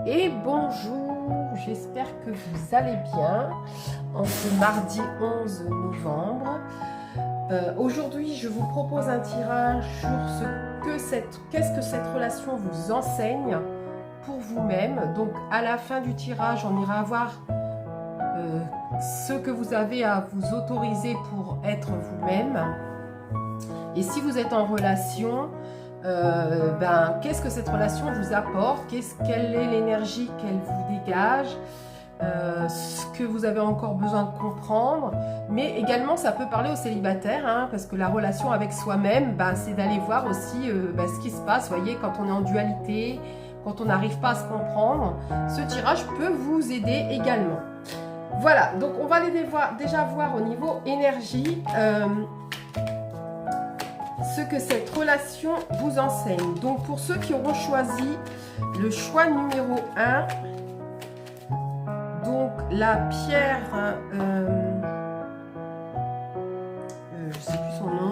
et bonjour, j'espère que vous allez bien en ce mardi 11 novembre. Aujourd'hui, je vous propose un tirage sur qu'est-ce que cette relation vous enseigne pour vous-même. Donc à la fin du tirage, on ira voir ce que vous avez à vous autoriser pour être vous-même. Et si vous êtes en relation, qu'est-ce que cette relation vous apporte, quelle est l'énergie qu'elle vous dégage, ce que vous avez encore besoin de comprendre, mais également ça peut parler aux célibataires, hein, parce que la relation avec soi-même, c'est d'aller voir aussi ce qui se passe, voyez, quand on est en dualité, quand on n'arrive pas à se comprendre, ce tirage peut vous aider également. Voilà, donc on va aller déjà voir au niveau énergie, ce que cette relation vous enseigne. Donc pour ceux qui auront choisi le choix numéro 1, donc la pierre, je ne sais plus son nom,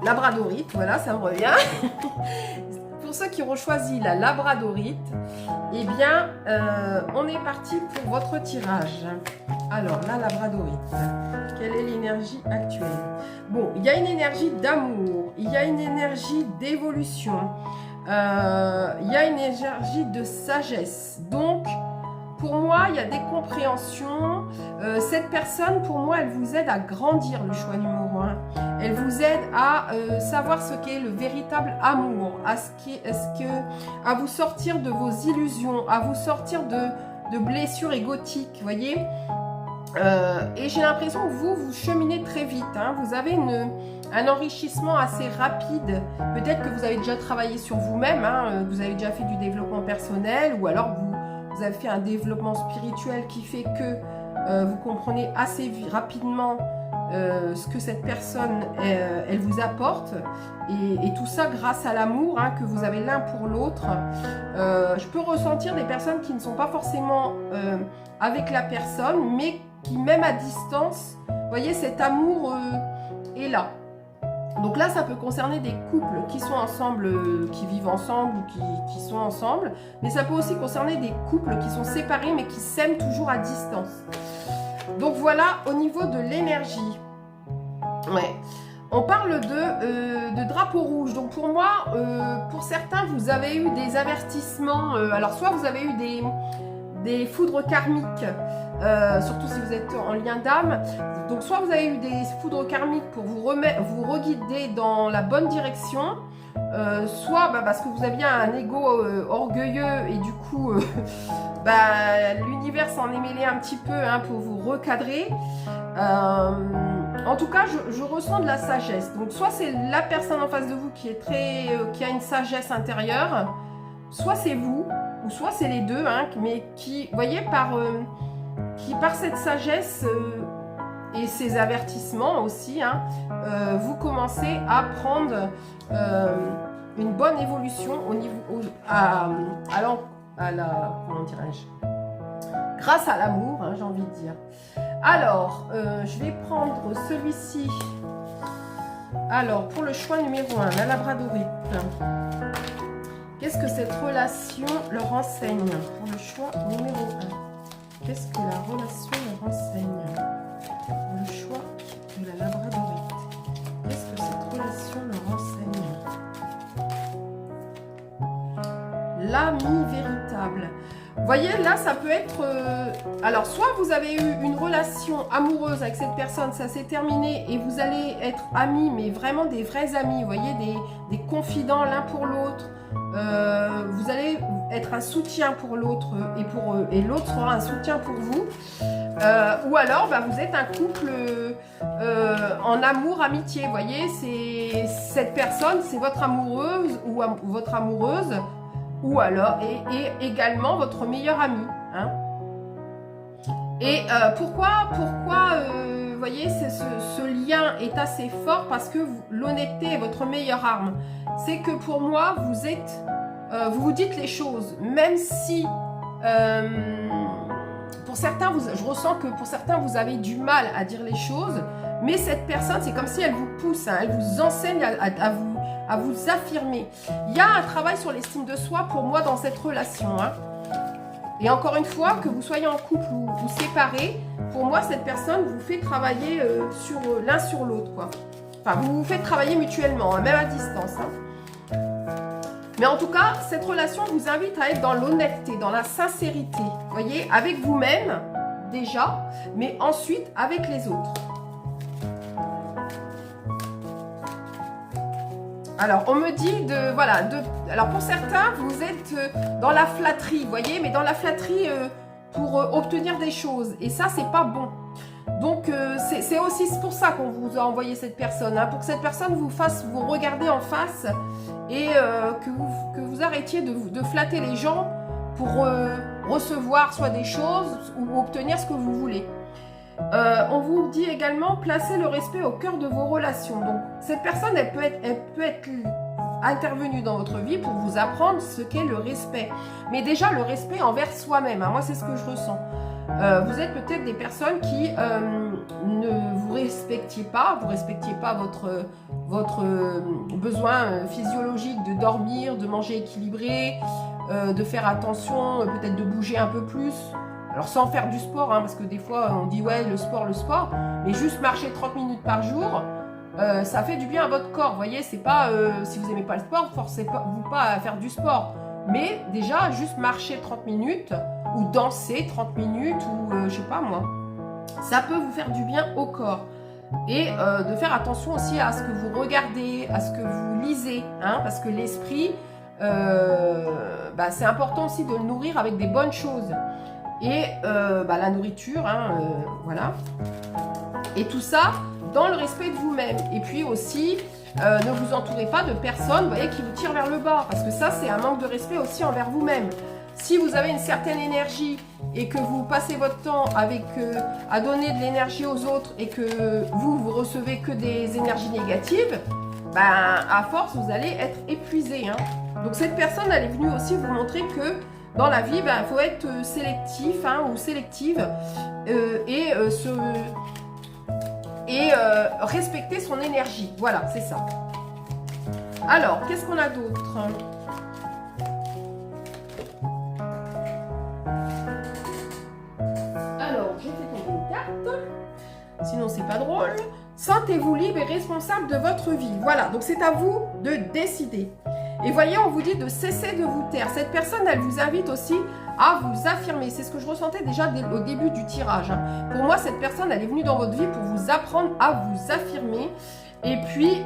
labradorite, voilà, ça me revient. Pour ceux qui auront choisi la labradorite, eh bien, on est parti pour votre tirage. Alors, la labradorite, quelle est l'énergie actuelle? Bon, il y a une énergie d'amour, il y a une énergie d'évolution, il y a une énergie de sagesse. Donc, pour moi, il y a des compréhensions. Cette personne, pour moi, elle vous aide à grandir, le choix numéro 1. Elle vous aide à savoir ce qu'est le véritable amour, à vous sortir de vos illusions, à vous sortir de blessures égotiques, voyez. Et j'ai l'impression que vous cheminez très vite, hein. Vous avez un enrichissement assez rapide. Peut-être que vous avez déjà travaillé sur vous-même, hein. Vous avez déjà fait du développement personnel, ou alors vous avez fait un développement spirituel qui fait que vous comprenez assez rapidement ce que cette personne elle vous apporte, et tout ça grâce à l'amour, hein, que vous avez l'un pour l'autre. Je peux ressentir des personnes qui ne sont pas forcément avec la personne, mais qui, même à distance, vous voyez, cet amour est là. Donc là, ça peut concerner des couples qui sont ensemble, qui vivent ensemble ou qui sont ensemble, mais ça peut aussi concerner des couples qui sont séparés mais qui s'aiment toujours à distance. Donc voilà, au niveau de l'énergie, ouais. On parle de drapeau rouge. Donc pour moi, pour certains, vous avez eu des avertissements. Alors soit vous avez eu des foudres karmiques, surtout si vous êtes en lien d'âme. Donc soit vous avez eu des foudres karmiques pour vous reguider dans la bonne direction, soit parce que vous aviez un ego orgueilleux et du coup l'univers s'en est mêlé un petit peu, hein, pour vous recadrer. En tout cas, je ressens de la sagesse. Donc soit c'est la personne en face de vous qui a une sagesse intérieure, soit c'est vous, ou soit c'est les deux, hein, mais qui, voyez, qui par cette sagesse et ces avertissements aussi, hein, vous commencez à prendre une bonne évolution au niveau, comment dirais-je, grâce à l'amour, hein, j'ai envie de dire. Alors, je vais prendre celui-ci. Alors, pour le choix numéro 1, la labradorite. Qu'est-ce que cette relation leur enseigne? Pour le choix numéro 1. Qu'est-ce que la relation leur enseigne? Pour le choix de la labradorite. Qu'est-ce que cette relation leur enseigne? L'ami véritable. Vous voyez, là, ça peut être... alors, soit vous avez eu une relation amoureuse avec cette personne, ça s'est terminé et vous allez être amis, mais vraiment des vrais amis, vous voyez, des confidents l'un pour l'autre. Vous allez être un soutien pour l'autre et l'autre sera un soutien pour vous. Ou alors, vous êtes un couple en amour-amitié, vous voyez, cette personne, c'est votre amoureuse ou votre amoureuse, ou alors, et également votre meilleur ami, hein. Et pourquoi vous voyez, ce lien est assez fort, parce que l'honnêteté est votre meilleure arme. C'est que pour moi, vous vous dites les choses, même si pour certains, je ressens que pour certains, vous avez du mal à dire les choses, Mais cette personne, c'est comme si elle vous pousse, hein, elle vous enseigne à vous affirmer. Il y a un travail sur l'estime de soi pour moi dans cette relation. Hein. Et encore une fois, que vous soyez en couple ou séparés, pour moi, cette personne vous fait travailler sur l'un sur l'autre, quoi. Enfin, vous vous faites travailler mutuellement, hein, même à distance. Hein. Mais en tout cas, cette relation vous invite à être dans l'honnêteté, dans la sincérité. Vous voyez, avec vous-même, déjà, mais ensuite avec les autres. Alors, on me dit voilà, alors pour certains, vous êtes dans la flatterie, vous voyez, mais dans la flatterie pour obtenir des choses. Et ça, c'est pas bon. Donc, c'est aussi pour ça qu'on vous a envoyé cette personne, hein, pour que cette personne vous fasse vous regarder en face et que vous arrêtiez de flatter les gens pour recevoir soit des choses ou obtenir ce que vous voulez. On vous dit également placer le respect au cœur de vos relations. Donc cette personne, elle peut être intervenue dans votre vie pour vous apprendre ce qu'est le respect. Mais déjà le respect envers soi-même. Hein, moi c'est ce que je ressens. Vous êtes peut-être des personnes qui ne vous respectiez pas votre besoin physiologique de dormir, de manger équilibré, de faire attention, peut-être de bouger un peu plus. Alors sans faire du sport, hein, parce que des fois on dit ouais le sport, mais juste marcher 30 minutes par jour, ça fait du bien à votre corps. Vous voyez, c'est pas si vous n'aimez pas le sport, forcez-vous pas à faire du sport. Mais déjà juste marcher 30 minutes ou danser 30 minutes ou je sais pas moi, ça peut vous faire du bien au corps. Et de faire attention aussi à ce que vous regardez, à ce que vous lisez, hein, parce que l'esprit, c'est important aussi de le nourrir avec des bonnes choses. Et la nourriture, hein, voilà. Et tout ça dans le respect de vous-même. Et puis aussi, ne vous entourez pas de personnes, vous voyez, qui vous tirent vers le bas. Parce que ça, c'est un manque de respect aussi envers vous-même. Si vous avez une certaine énergie et que vous passez votre temps à donner de l'énergie aux autres et que vous recevez que des énergies négatives, à force, vous allez être épuisé. Hein. Donc cette personne, elle est venue aussi vous montrer que dans la vie, il faut être sélectif, hein, ou sélective et respecter son énergie. Voilà, c'est ça. Alors, qu'est-ce qu'on a d'autre? Alors, j'ai fait tomber une carte. Sinon, c'est pas drôle. Sentez-vous libre et responsable de votre vie. Voilà, donc c'est à vous de décider. Et voyez, on vous dit de cesser de vous taire. Cette personne, elle vous invite aussi à vous affirmer. C'est ce que je ressentais déjà au début du tirage. Hein. Pour moi, cette personne, elle est venue dans votre vie pour vous apprendre à vous affirmer et puis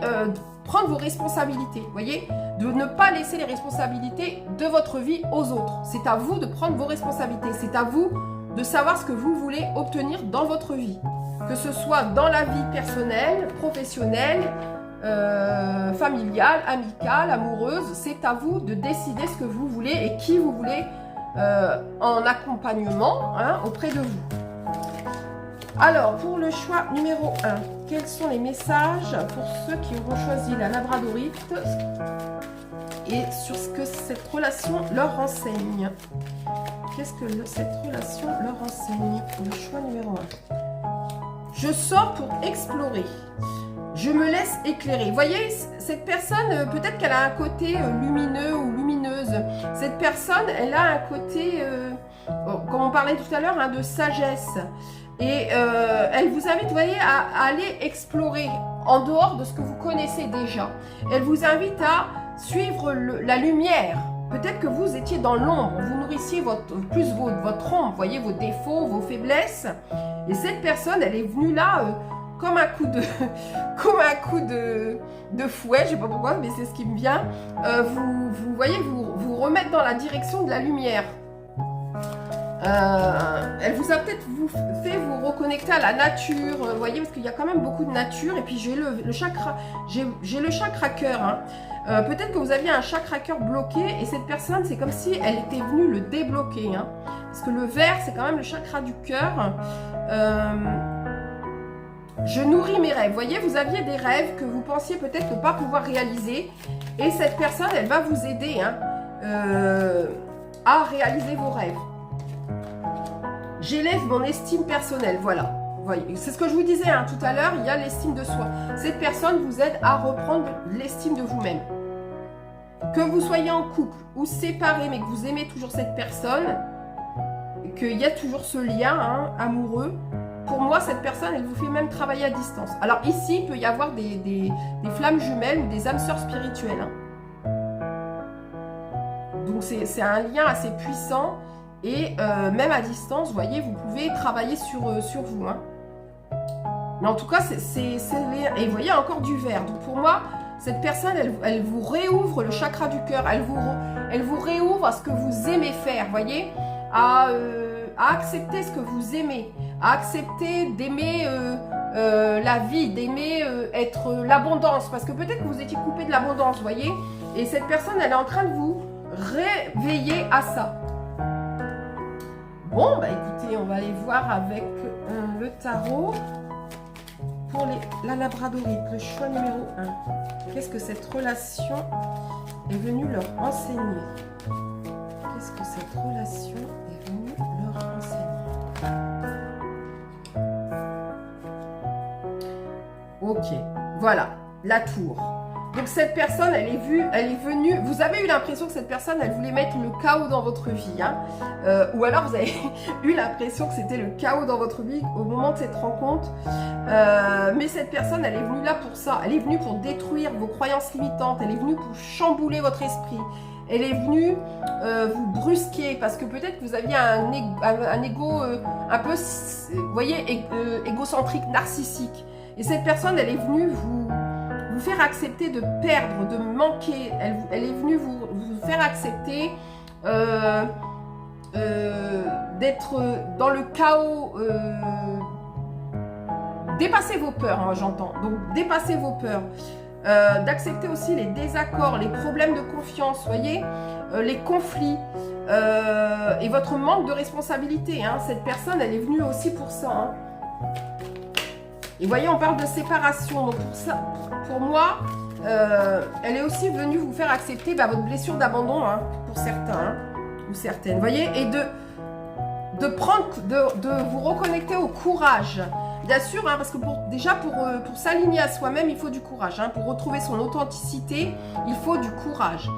prendre vos responsabilités. Vous voyez, de ne pas laisser les responsabilités de votre vie aux autres. C'est à vous de prendre vos responsabilités. C'est à vous de savoir ce que vous voulez obtenir dans votre vie. Que ce soit dans la vie personnelle, professionnelle, familiale, amicale, amoureuse, c'est à vous de décider ce que vous voulez et qui vous voulez en accompagnement, hein, auprès de vous. Alors, pour le choix numéro 1, quels sont les messages pour ceux qui auront choisi la labradorite et sur ce que cette relation leur renseigne? Qu'est-ce que cette relation leur renseigne pour le choix numéro 1? Je sors pour explorer. Je me laisse éclairer. Vous voyez, cette personne, peut-être qu'elle a un côté lumineux ou lumineuse. Cette personne, elle a un côté, comme on parlait tout à l'heure, hein, de sagesse. Et elle vous invite, vous voyez, à aller explorer en dehors de ce que vous connaissez déjà. Elle vous invite à suivre la lumière. Peut-être que vous étiez dans l'ombre, vous nourrissiez plus votre ombre, vous voyez, vos défauts, vos faiblesses. Et cette personne, elle est venue là comme un coup de fouet, je sais pas pourquoi, mais c'est ce qui me vient. Vous voyez, vous remettre dans la direction de la lumière. Elle vous a peut-être fait vous reconnecter à la nature, vous voyez, parce qu'il y a quand même beaucoup de nature. Et puis j'ai le chakra, j'ai le chakra cœur. Hein. Peut-être que vous aviez un chakra cœur bloqué et cette personne, c'est comme si elle était venue le débloquer. Hein. Parce que le vert, c'est quand même le chakra du cœur. Je nourris mes rêves. Vous voyez, vous aviez des rêves que vous pensiez peut-être ne pas pouvoir réaliser. Et cette personne, elle va vous aider, hein, à réaliser vos rêves. J'élève mon estime personnelle. Voilà. Vous c'est ce que je vous disais hein, tout à l'heure, il y a l'estime de soi. Cette personne vous aide à reprendre l'estime de vous-même. Que vous soyez en couple ou séparé, mais que vous aimez toujours cette personne, qu'il y a toujours ce lien hein, amoureux, pour moi, cette personne, elle vous fait même travailler à distance. Alors ici, il peut y avoir des flammes jumelles ou des âmes sœurs spirituelles. Hein. Donc c'est un lien assez puissant et même à distance, vous voyez, vous pouvez travailler sur vous. Hein. Mais en tout cas, et vous voyez encore du vert. Donc pour moi, cette personne, elle vous réouvre le chakra du cœur. Elle vous réouvre à ce que vous aimez faire, vous voyez, à accepter ce que vous aimez, à accepter d'aimer la vie, d'aimer être l'abondance. Parce que peut-être que vous étiez coupé de l'abondance, vous voyez. Et cette personne, elle est en train de vous réveiller à ça. Bon, bah écoutez, on va aller voir avec le tarot. Pour la labradorite, le choix numéro 1. Qu'est-ce que cette relation est venue leur enseigner? Qu'est-ce que cette relation est venue leur enseigner? Ok, voilà, la tour. Donc cette personne, elle est venue, vous avez eu l'impression que cette personne, elle voulait mettre le chaos dans votre vie. Hein, ou alors vous avez eu l'impression que c'était le chaos dans votre vie au moment de cette rencontre. Mais cette personne, elle est venue là pour ça. Elle est venue pour détruire vos croyances limitantes. Elle est venue pour chambouler votre esprit. Elle est venue vous brusquer parce que peut-être que vous aviez un ego un peu, vous voyez, égocentrique, narcissique. Et cette personne, elle est venue vous faire accepter de perdre, de manquer. Elle est venue vous faire accepter d'être dans le chaos. Dépasser vos peurs, moi j'entends. Donc dépasser vos peurs. D'accepter aussi les désaccords, les problèmes de confiance, voyez, les conflits et votre manque de responsabilité. Hein. Cette personne, elle est venue aussi pour ça. Hein. Et vous voyez, on parle de séparation. Donc pour ça, pour moi, elle est aussi venue vous faire accepter votre blessure d'abandon, hein, pour certains hein, ou certaines. Vous voyez, et de vous reconnecter au courage. Bien sûr, hein, parce que déjà pour s'aligner à soi-même, il faut du courage. Hein. Pour retrouver son authenticité, il faut du courage.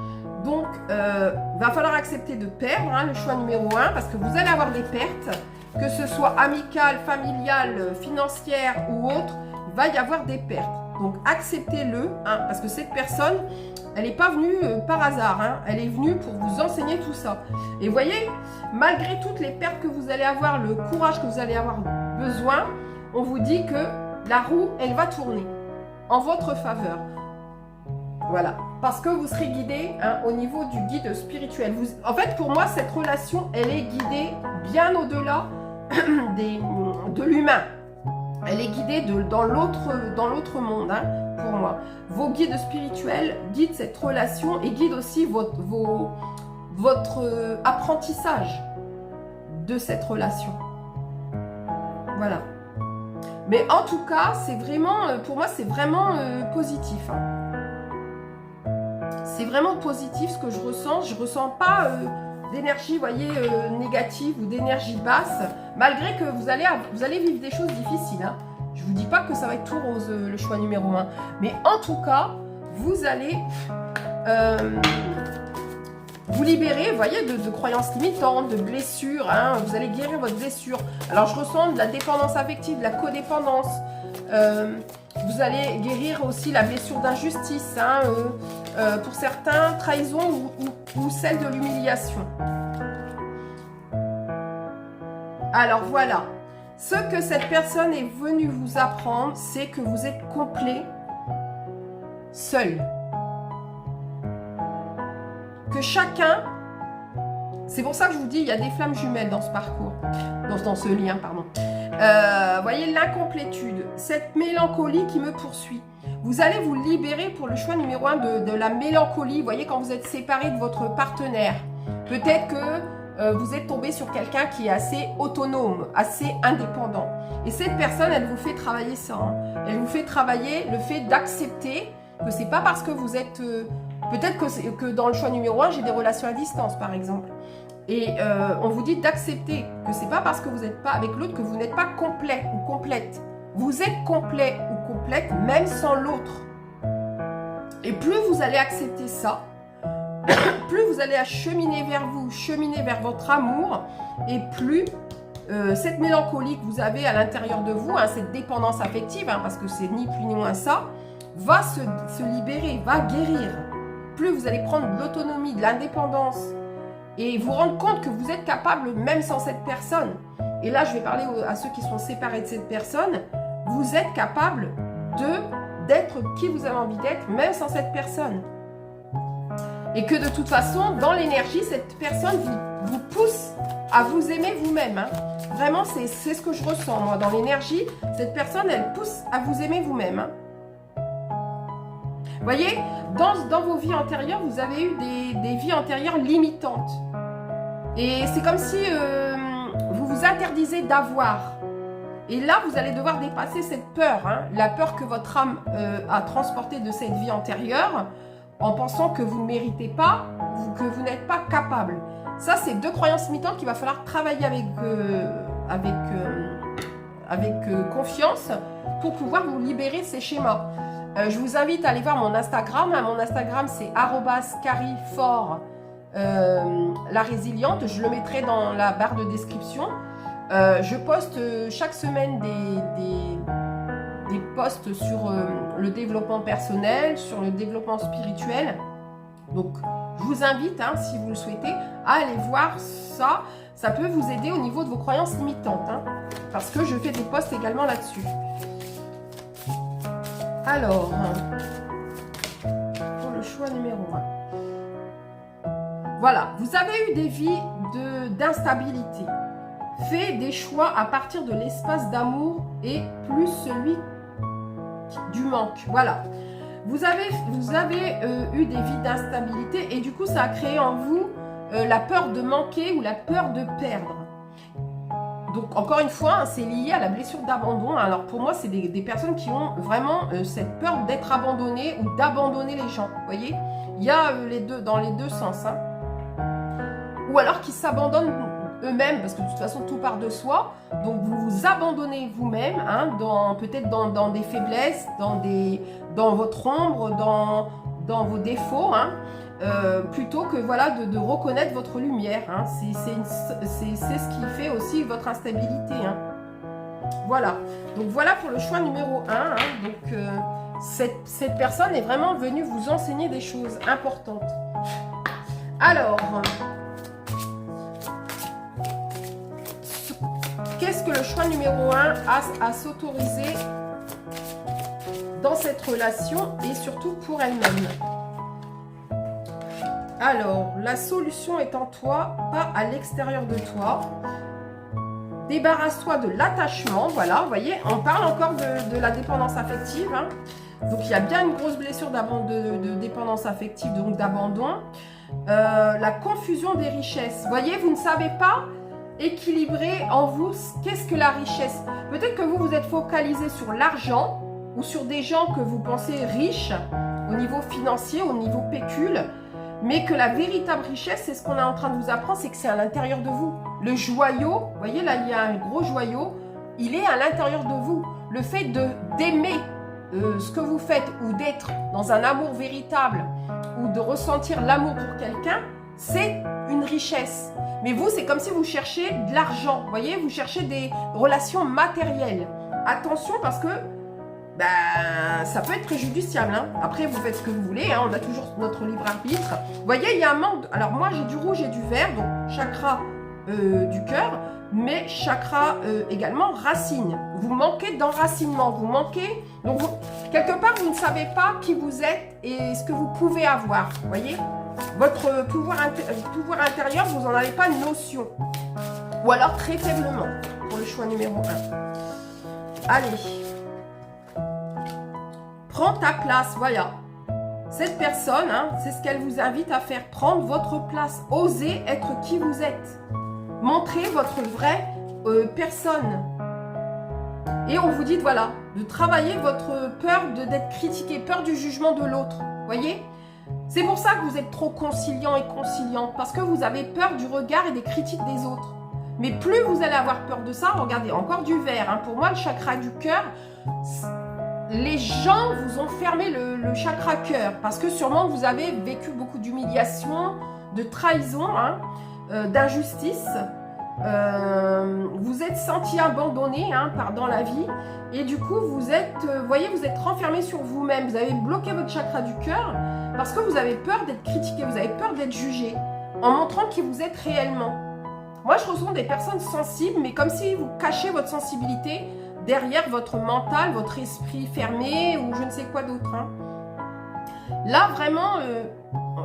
Donc, va falloir accepter de perdre, hein, le choix numéro 1, parce que vous allez avoir des pertes, que ce soit amicale, familiale, financière ou autre, il va y avoir des pertes. Donc, acceptez-le, hein, parce que cette personne, elle n'est pas venue par hasard, hein, elle est venue pour vous enseigner tout ça. Et vous voyez, malgré toutes les pertes que vous allez avoir, le courage que vous allez avoir besoin, on vous dit que la roue, elle va tourner en votre faveur. Voilà, parce que vous serez guidé hein, au niveau du guide spirituel. En fait, pour moi, cette relation, elle est guidée bien au-delà de l'humain. Elle est guidée dans l'autre monde, hein, pour moi. Vos guides spirituels guident cette relation et guident aussi votre apprentissage de cette relation. Voilà. Mais en tout cas, c'est vraiment, pour moi, c'est vraiment positif. Hein. C'est vraiment positif ce que je ressens. Je ne ressens pas d'énergie, vous voyez, négative ou d'énergie basse, malgré que vous allez vivre des choses difficiles. Hein. Je ne vous dis pas que ça va être tout rose, le choix numéro 1. Mais en tout cas, vous allez vous libérer, vous voyez, de croyances limitantes, de blessures. Hein. Vous allez guérir votre blessure. Alors, je ressens de la dépendance affective, de la codépendance. Vous allez guérir aussi la blessure d'injustice, hein, pour certains, trahison ou celle de l'humiliation. Alors voilà, ce que cette personne est venue vous apprendre, c'est que vous êtes complet, seul. Que chacun, c'est pour ça que je vous dis, il y a des flammes jumelles dans ce parcours, dans ce lien, pardon. Voyez l'incomplétude, cette mélancolie qui me poursuit. Vous allez vous libérer pour le choix numéro 1 de la mélancolie. Vous voyez, quand vous êtes séparé de votre partenaire, peut-être que vous êtes tombé sur quelqu'un qui est assez autonome, assez indépendant. Et cette personne, elle vous fait travailler ça. Hein. Elle vous fait travailler le fait d'accepter que c'est pas parce que vous êtes... peut-être que dans le choix numéro 1, j'ai des relations à distance, par exemple. Et on vous dit d'accepter que c'est pas parce que vous n'êtes pas avec l'autre que vous n'êtes pas complet ou complète. Vous êtes complet ou complète même sans l'autre. Et plus vous allez accepter ça, plus vous allez cheminer vers vous, cheminer vers votre amour, et plus cette mélancolie que vous avez à l'intérieur de vous, hein, cette dépendance affective, hein, parce que c'est ni plus ni moins ça, va se libérer, va guérir. Plus vous allez prendre de l'autonomie, de l'indépendance, et vous rendre compte que vous êtes capable même sans cette personne. Et là, je vais parler à ceux qui sont séparés de cette personne. Vous êtes capable d'être qui vous avez envie d'être, même sans cette personne. Et que de toute façon, dans l'énergie, cette personne vous pousse à vous aimer vous-même. Hein. Vraiment, c'est ce que je ressens, moi. Dans l'énergie, cette personne, elle pousse à vous aimer vous-même. Hein. Vous voyez, dans vos vies antérieures, vous avez eu des vies antérieures limitantes. Et c'est comme si vous vous interdisez d'avoir. Et là, vous allez devoir dépasser cette peur, hein, la peur que votre âme a transportée de cette vie antérieure, en pensant que vous ne méritez pas, que vous n'êtes pas capable. Ça, c'est deux croyances limitantes qu'il va falloir travailler avec confiance pour pouvoir vous libérer de ces schémas. Je vous invite à aller voir mon Instagram. Mon Instagram, c'est @carifort la résiliente. Je le mettrai dans la barre de description. Je poste chaque semaine des posts sur le développement personnel, sur le développement spirituel. Donc, je vous invite, hein, si vous le souhaitez, à aller voir ça. Ça peut vous aider au niveau de vos croyances limitantes, hein, parce que je fais des posts également là-dessus. Alors, pour le choix numéro 1. Voilà, vous avez eu des vies d'instabilité. Faites des choix à partir de l'espace d'amour et plus celui du manque. Voilà. Vous avez eu des vies d'instabilité et du coup, ça a créé en vous la peur de manquer ou la peur de perdre. Donc, encore une fois, hein, c'est lié à la blessure d'abandon. Alors, pour moi, c'est des personnes qui ont vraiment cette peur d'être abandonnées ou d'abandonner les gens. Vous voyez, il y a dans les deux sens. Hein. Ou alors qui s'abandonnent eux-mêmes, parce que de toute façon, tout part de soi. Donc, vous vous abandonnez vous-même, hein, peut-être dans des faiblesses, dans votre ombre, dans vos défauts, hein, plutôt que voilà, de reconnaître votre lumière. Hein. C'est ce qui fait aussi votre instabilité. Hein. Voilà. Donc, voilà pour le choix numéro 1. Hein. Donc, cette personne est vraiment venue vous enseigner des choses importantes. Alors, qu'est-ce que le choix numéro 1 a à s'autoriser dans cette relation et surtout pour elle-même? Alors, la solution est en toi, pas à l'extérieur de toi. Débarrasse-toi de l'attachement. Voilà, vous voyez, on parle encore de la dépendance affective. Hein. Donc, il y a bien une grosse blessure de dépendance affective, donc d'abandon. La confusion des richesses. Vous voyez, vous ne savez pas équilibrer en vous qu'est-ce que la richesse. Peut-être que vous êtes focalisé sur l'argent ou sur des gens que vous pensez riches au niveau financier, au niveau pécule, mais que la véritable richesse, c'est ce qu'on est en train de vous apprendre, c'est que c'est à l'intérieur de vous. Le joyau, vous voyez là, il y a un gros joyau, il est à l'intérieur de vous. Le fait d'aimer ce que vous faites ou d'être dans un amour véritable ou de ressentir l'amour pour quelqu'un, c'est une richesse. Mais vous, c'est comme si vous cherchiez de l'argent. Vous voyez, vous cherchez des relations matérielles. Attention parce que ça peut être préjudiciable. Hein. Après, vous faites ce que vous voulez. Hein. On a toujours notre libre arbitre. Vous voyez, il y a un manque. Alors moi, j'ai du rouge et du vert. Donc, chakra du cœur. Mais chakra également racine. Vous manquez d'enracinement. Vous manquez... Donc, quelque part, vous ne savez pas qui vous êtes et ce que vous pouvez avoir. Vous voyez ? Votre pouvoir intérieur, vous n'en avez pas notion. Ou alors très faiblement, pour le choix numéro 1. Allez. Prends ta place, voilà. Cette personne, hein, c'est ce qu'elle vous invite à faire. Prendre votre place. Osez être qui vous êtes. Montrez votre vraie personne. Et on vous dit, voilà, de travailler votre peur d'être critiqué, peur du jugement de l'autre. Voyez ? C'est pour ça que vous êtes trop conciliant et conciliante, parce que vous avez peur du regard et des critiques des autres. Mais plus vous allez avoir peur de ça, regardez, encore du vert. Hein. Pour moi, le chakra du cœur, les gens vous ont fermé le chakra cœur, parce que sûrement vous avez vécu beaucoup d'humiliation, de trahison, hein, d'injustice. Vous êtes senti abandonné hein, dans la vie, et du coup, vous êtes, voyez, vous êtes renfermé sur vous-même. Vous avez bloqué votre chakra du cœur, parce que vous avez peur d'être critiqué, vous avez peur d'être jugé, en montrant qui vous êtes réellement. Moi, je ressens des personnes sensibles, mais comme si vous cachez votre sensibilité derrière votre mental, votre esprit fermé, ou je ne sais quoi d'autre. Hein. Là, vraiment,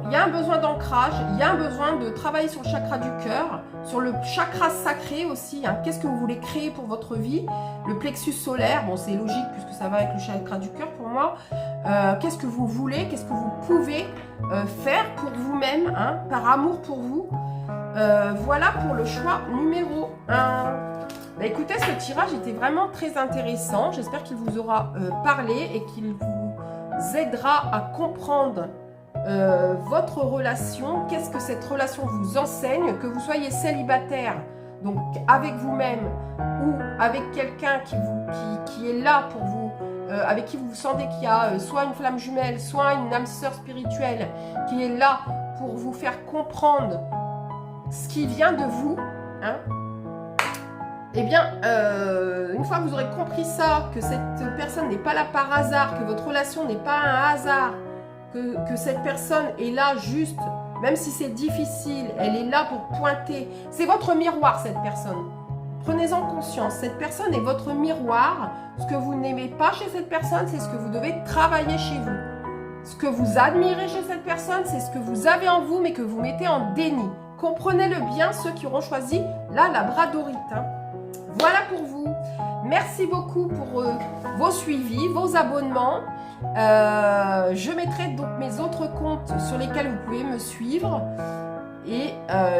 il y a un besoin d'ancrage, il y a un besoin de travailler sur le chakra du cœur, sur le chakra sacré aussi. Hein. Qu'est-ce que vous voulez créer pour votre vie? Le plexus solaire, bon, c'est logique puisque ça va avec le chakra du cœur pour moi. Qu'est-ce que vous voulez? Qu'est-ce que vous pouvez faire pour vous-même, hein, par amour pour vous? Voilà pour le choix numéro 1. Bah, écoutez, ce tirage était vraiment très intéressant. J'espère qu'il vous aura parlé et qu'il vous aidera à comprendre votre relation. Qu'est-ce que cette relation vous enseigne? Que vous soyez célibataire, donc avec vous-même, ou avec quelqu'un qui est là pour vous, avec qui vous sentez qu'il y a soit une flamme jumelle, soit une âme sœur spirituelle qui est là pour vous faire comprendre ce qui vient de vous, hein. Eh bien, une fois que vous aurez compris ça, que cette personne n'est pas là par hasard, que votre relation n'est pas un hasard, que cette personne est là juste, même si c'est difficile, elle est là pour pointer. C'est votre miroir, cette personne. Prenez-en conscience. Cette personne est votre miroir. Ce que vous n'aimez pas chez cette personne, c'est ce que vous devez travailler chez vous. Ce que vous admirez chez cette personne, c'est ce que vous avez en vous, mais que vous mettez en déni. Comprenez-le bien, ceux qui auront choisi la labradorite. Hein. Voilà pour vous. Merci beaucoup pour vos suivis, vos abonnements. Je mettrai donc mes autres comptes sur lesquels vous pouvez me suivre. Et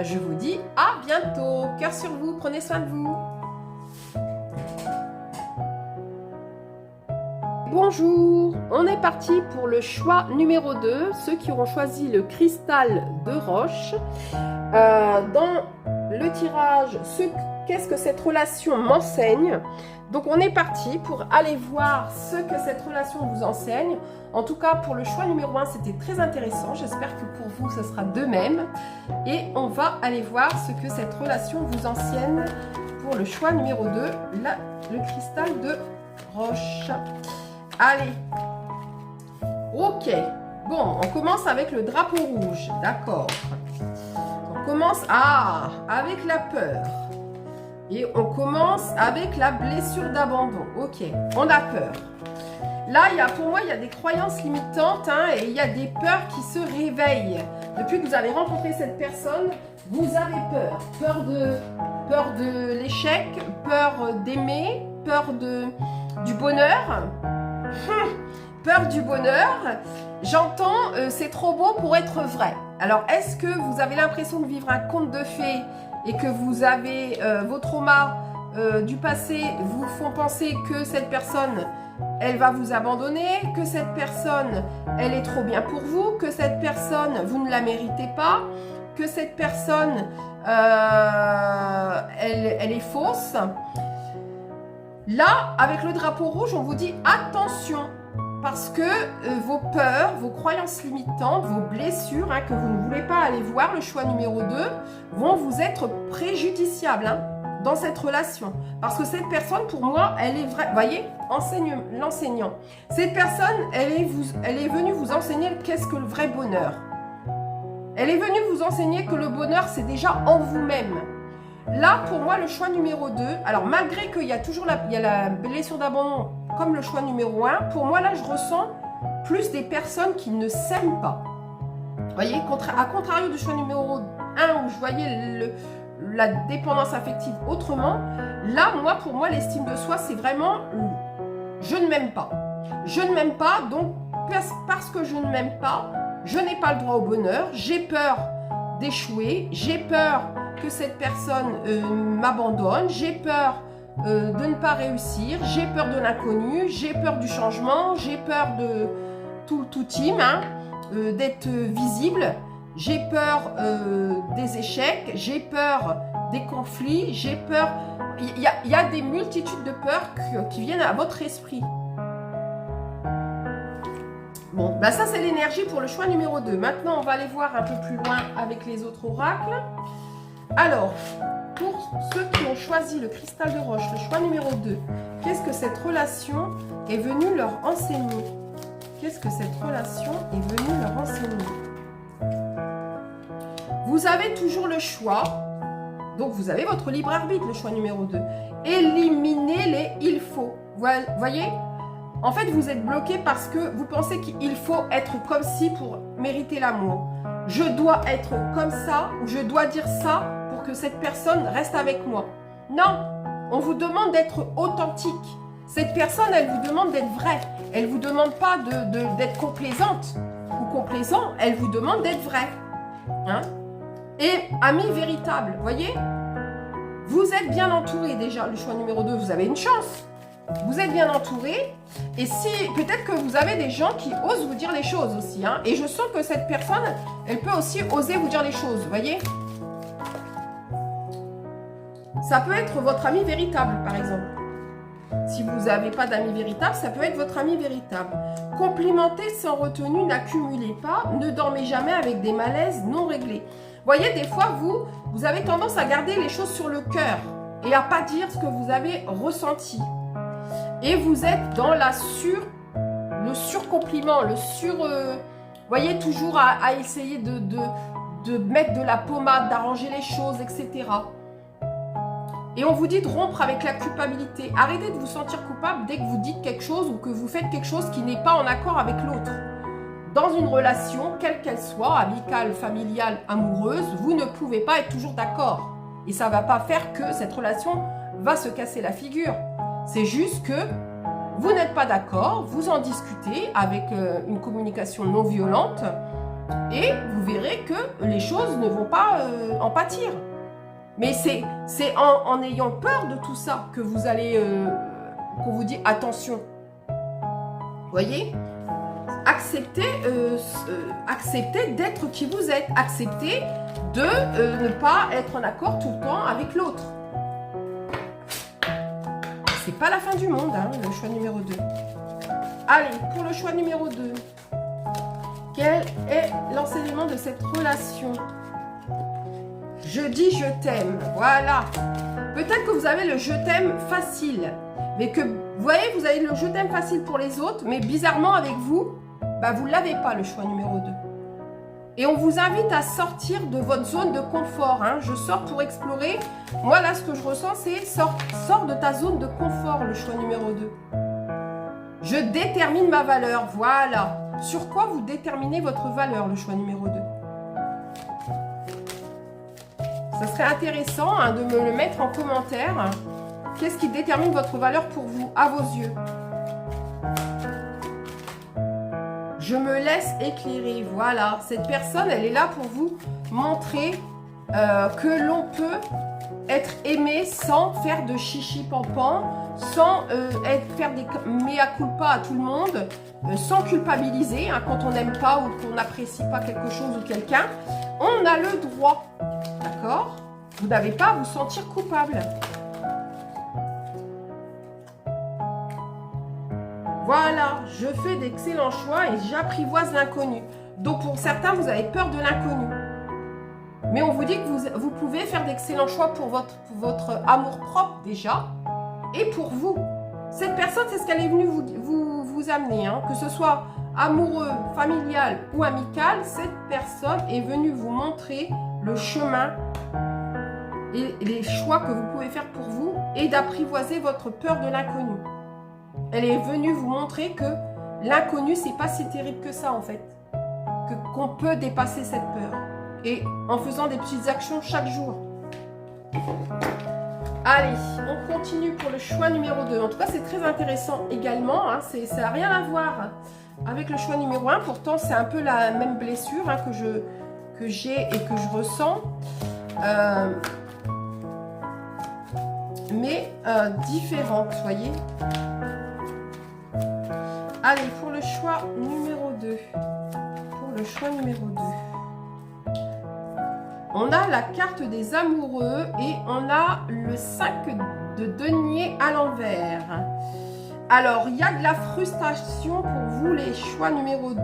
je vous dis à bientôt. Cœur sur vous, prenez soin de vous. Bonjour, on est parti pour le choix numéro 2. Ceux qui auront choisi le cristal de roche. Dans le tirage, qu'est-ce que cette relation m'enseigne? Donc on est parti pour aller voir ce que cette relation vous enseigne. En tout cas pour le choix numéro 1 c'était très intéressant. J'espère que pour vous ce sera de même. Et on va aller voir ce que cette relation vous enseigne pour le choix numéro 2, le cristal de roche. Allez, ok, bon on commence avec le drapeau rouge, d'accord. On commence avec la peur. Et on commence avec la blessure d'abandon. Ok, on a peur. Là, pour moi, il y a des croyances limitantes hein, et il y a des peurs qui se réveillent. Depuis que vous avez rencontré cette personne, vous avez peur. Peur de l'échec, peur d'aimer, peur du bonheur. Peur du bonheur. J'entends, c'est trop beau pour être vrai. Alors, est-ce que vous avez l'impression de vivre un conte de fées et que vous avez vos traumas du passé vous font penser que cette personne, elle va vous abandonner, que cette personne, elle est trop bien pour vous, que cette personne, vous ne la méritez pas, que cette personne, elle est fausse. Là, avec le drapeau rouge, on vous dit attention. Parce que vos peurs, vos croyances limitantes, vos blessures, hein, que vous ne voulez pas aller voir, le choix numéro 2, vont vous être préjudiciables hein, dans cette relation. Parce que cette personne, pour moi, elle est vraie. Vous voyez, l'enseignant. Cette personne, elle est venue vous enseigner qu'est-ce que le vrai bonheur. Elle est venue vous enseigner que le bonheur, c'est déjà en vous-même. Là, pour moi, le choix numéro 2, alors malgré qu'il y a toujours la blessure d'abandon, comme le choix numéro 1, pour moi, là, je ressens plus des personnes qui ne s'aiment pas. Vous voyez, à contrario du choix numéro 1, où je voyais la dépendance affective autrement, là, moi, pour moi, l'estime de soi, c'est vraiment je ne m'aime pas. Je ne m'aime pas, donc parce que je ne m'aime pas, je n'ai pas le droit au bonheur, j'ai peur d'échouer, j'ai peur que cette personne m'abandonne, j'ai peur de ne pas réussir, j'ai peur de l'inconnu, j'ai peur du changement, j'ai peur tout team, hein, d'être visible. J'ai peur des échecs, j'ai peur des conflits, j'ai peur... Il y a des multitudes de peurs qui viennent à votre esprit. Bon, ben ça c'est l'énergie pour le choix numéro 2. Maintenant, on va aller voir un peu plus loin avec les autres oracles. Alors, pour ceux qui ont choisi le cristal de roche, le choix numéro 2, qu'est-ce que cette relation est venue leur enseigner? Qu'est-ce que cette relation est venue leur enseigner? Vous avez toujours le choix, donc vous avez votre libre arbitre, le choix numéro 2. Éliminez les « il faut ». Vous voyez? En fait, vous êtes bloqué parce que vous pensez qu'il faut être comme ci pour mériter l'amour. Je dois être comme ça ou je dois dire ça pour que cette personne reste avec moi. Non, on vous demande d'être authentique. Cette personne, elle vous demande d'être vraie. Elle ne vous demande pas d'être complaisante ou complaisant. Elle vous demande d'être vrai. Hein? Et ami véritable, voyez? Vous êtes bien entouré déjà, le choix numéro 2. Vous avez une chance. Vous êtes bien entouré. Et si peut-être que vous avez des gens qui osent vous dire les choses aussi. Hein? Et je sens que cette personne, elle peut aussi oser vous dire les choses, vous voyez? Ça peut être votre ami véritable, par exemple. Si vous n'avez pas d'amis véritable, ça peut être votre ami véritable. Complimentez sans retenue, n'accumulez pas, ne dormez jamais avec des malaises non réglés. Vous voyez, des fois, vous avez tendance à garder les choses sur le cœur et à ne pas dire ce que vous avez ressenti. Et vous êtes dans le surcompliment, voyez, toujours à essayer de mettre de la pommade, d'arranger les choses, etc. Et on vous dit de rompre avec la culpabilité. Arrêtez de vous sentir coupable dès que vous dites quelque chose ou que vous faites quelque chose qui n'est pas en accord avec l'autre. Dans une relation, quelle qu'elle soit, amicale, familiale, amoureuse, vous ne pouvez pas être toujours d'accord. Et ça ne va pas faire que cette relation va se casser la figure. C'est juste que vous n'êtes pas d'accord, vous en discutez avec une communication non violente et vous verrez que les choses ne vont pas en pâtir. Mais c'est en ayant peur de tout ça que vous allez, qu'on vous dit attention. Vous voyez? Acceptez d'être qui vous êtes. Acceptez de ne pas être en accord tout le temps avec l'autre. C'est pas la fin du monde, hein, le choix numéro 2. Allez, pour le choix numéro 2. Quel est l'enseignement de cette relation? Je dis je t'aime, voilà. Peut-être que vous avez le je t'aime facile, mais que, vous voyez, vous avez le je t'aime facile pour les autres, mais bizarrement avec vous, bah, vous ne l'avez pas, le choix numéro 2. Et on vous invite à sortir de votre zone de confort. Hein. Je sors pour explorer. Moi, là, ce que je ressens, c'est sors de ta zone de confort, le choix numéro 2. Je détermine ma valeur, voilà. Sur quoi vous déterminez votre valeur, le choix numéro 2? Ça serait intéressant hein, de me le mettre en commentaire. Qu'est-ce qui détermine votre valeur pour vous, à vos yeux? Je me laisse éclairer. Voilà, cette personne, elle est là pour vous montrer que l'on peut être aimé sans faire de chichi pampan, sans faire des mea culpa à tout le monde, sans culpabiliser hein, quand on n'aime pas ou qu'on n'apprécie pas quelque chose ou quelqu'un. On a le droit, d'accord? Vous n'avez pas à vous sentir coupable. Voilà, je fais d'excellents choix et j'apprivoise l'inconnu. Donc pour certains, vous avez peur de l'inconnu. Mais on vous dit que vous pouvez faire d'excellents choix pour votre amour-propre déjà et pour vous. Cette personne, c'est ce qu'elle est venue vous amener. Hein. Que ce soit amoureux, familial ou amical, cette personne est venue vous montrer le chemin et les choix que vous pouvez faire pour vous et d'apprivoiser votre peur de l'inconnu. Elle est venue vous montrer que l'inconnu, c'est pas si terrible que ça en fait. Qu'on peut dépasser cette peur. Et en faisant des petites actions chaque jour. Allez, on continue pour le choix numéro 2. En tout cas, c'est très intéressant également. Hein, ça n'a rien à voir avec le choix numéro 1. Pourtant, c'est un peu la même blessure hein, que j'ai et que je ressens. Mais différente, vous voyez. Allez, pour le choix numéro 2. Pour le choix numéro 2. On a la carte des amoureux et on a le 5 de denier à l'envers. Alors, il y a de la frustration pour vous, les choix numéro 2.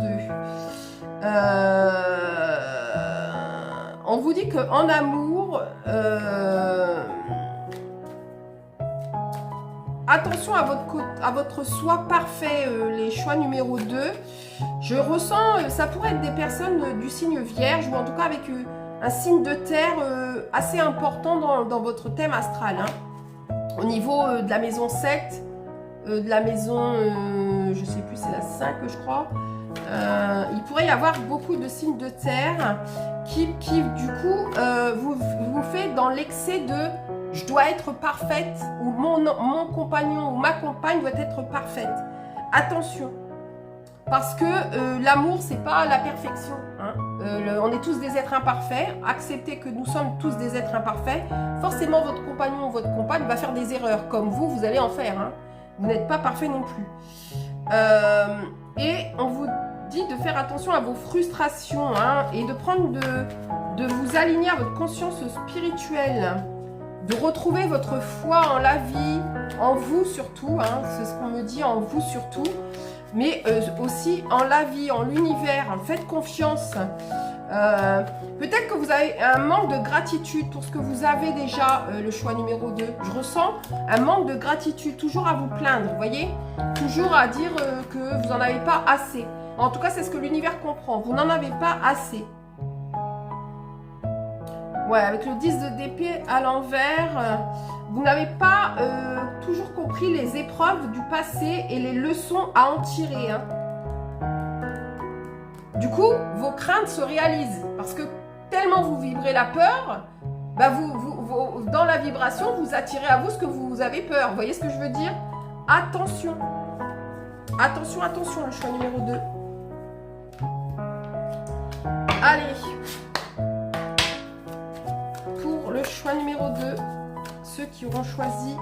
On vous dit qu'en amour, attention à votre soi parfait, les choix numéro 2. Je ressens, ça pourrait être des personnes du signe vierge ou en tout cas avec un signe de terre assez important dans votre thème astral. Hein. Au niveau de la maison 7, de la maison, je sais plus, c'est la 5 je crois. Il pourrait y avoir beaucoup de signes de terre qui du coup vous fait dans l'excès de je dois être parfaite ou mon compagnon ou ma compagne doit être parfaite. Attention, parce que l'amour c'est pas la perfection. Hein. On est tous des êtres imparfaits. Acceptez que nous sommes tous des êtres imparfaits. Forcément votre compagnon ou votre compagne va faire des erreurs comme vous allez en faire. Hein. Vous n'êtes pas parfait non plus. Et on vous dit de faire attention à vos frustrations hein, et de prendre de vous aligner à votre conscience spirituelle, de retrouver votre foi en la vie, en vous surtout, hein, c'est ce qu'on me dit, en vous surtout, mais aussi en la vie, en l'univers, faites confiance. Peut-être que vous avez un manque de gratitude pour ce que vous avez déjà, le choix numéro 2. Je ressens un manque de gratitude, toujours à vous plaindre, vous voyez, toujours à dire que vous n'en avez pas assez. En tout cas, c'est ce que l'univers comprend, vous n'en avez pas assez. Ouais, avec le 10 d'épée à l'envers, vous n'avez pas toujours compris les épreuves du passé et les leçons à en tirer. Hein. Du coup, vos craintes se réalisent parce que tellement vous vibrez la peur, bah dans la vibration, vous attirez à vous ce que vous avez peur. Vous voyez ce que je veux dire? Attention. Attention, attention, le choix numéro 2. Allez. Pour le choix numéro 2, ceux qui auront choisi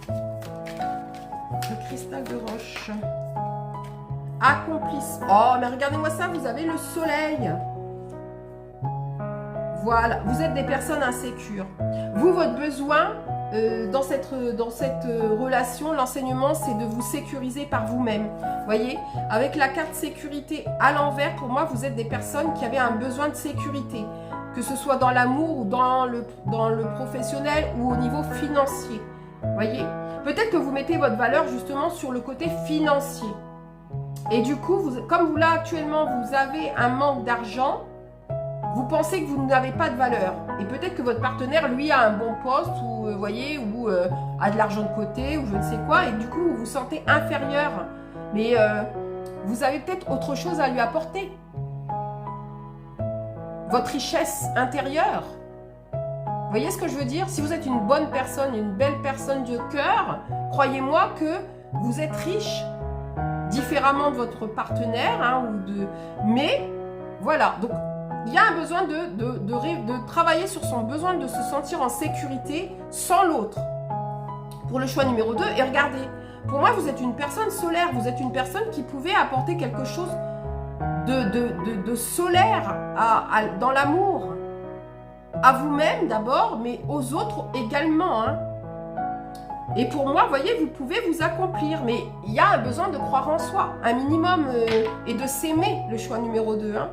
le cristal de roche. Accomplissement. Oh, mais regardez-moi ça, vous avez le soleil. Voilà, vous êtes des personnes insécures. Vous, votre besoin dans cette relation, l'enseignement, c'est de vous sécuriser par vous-même. Voyez, avec la carte sécurité à l'envers, pour moi, vous êtes des personnes qui avaient un besoin de sécurité. Que ce soit dans l'amour ou dans le professionnel ou au niveau financier. Voyez, peut-être que vous mettez votre valeur justement sur le côté financier. Et du coup, comme vous là actuellement, vous avez un manque d'argent, vous pensez que vous n'avez pas de valeur. Et peut-être que votre partenaire, lui, a un bon poste, ou voyez, ou a de l'argent de côté, ou je ne sais quoi, et du coup, vous vous sentez inférieur. Mais vous avez peut-être autre chose à lui apporter. Votre richesse intérieure. Vous voyez ce que je veux dire? Si vous êtes une bonne personne, une belle personne de cœur, croyez-moi que vous êtes riche différemment de votre partenaire. Hein, mais voilà, donc il y a un besoin de travailler sur son besoin de se sentir en sécurité sans l'autre. Pour le choix numéro 2, et regardez, pour moi vous êtes une personne solaire, vous êtes une personne qui pouvait apporter quelque chose de solaire dans l'amour, à vous-même d'abord, mais aux autres également. Hein. Et pour moi, vous voyez, vous pouvez vous accomplir, mais il y a un besoin de croire en soi, un minimum, et de s'aimer, le choix numéro 2. Hein.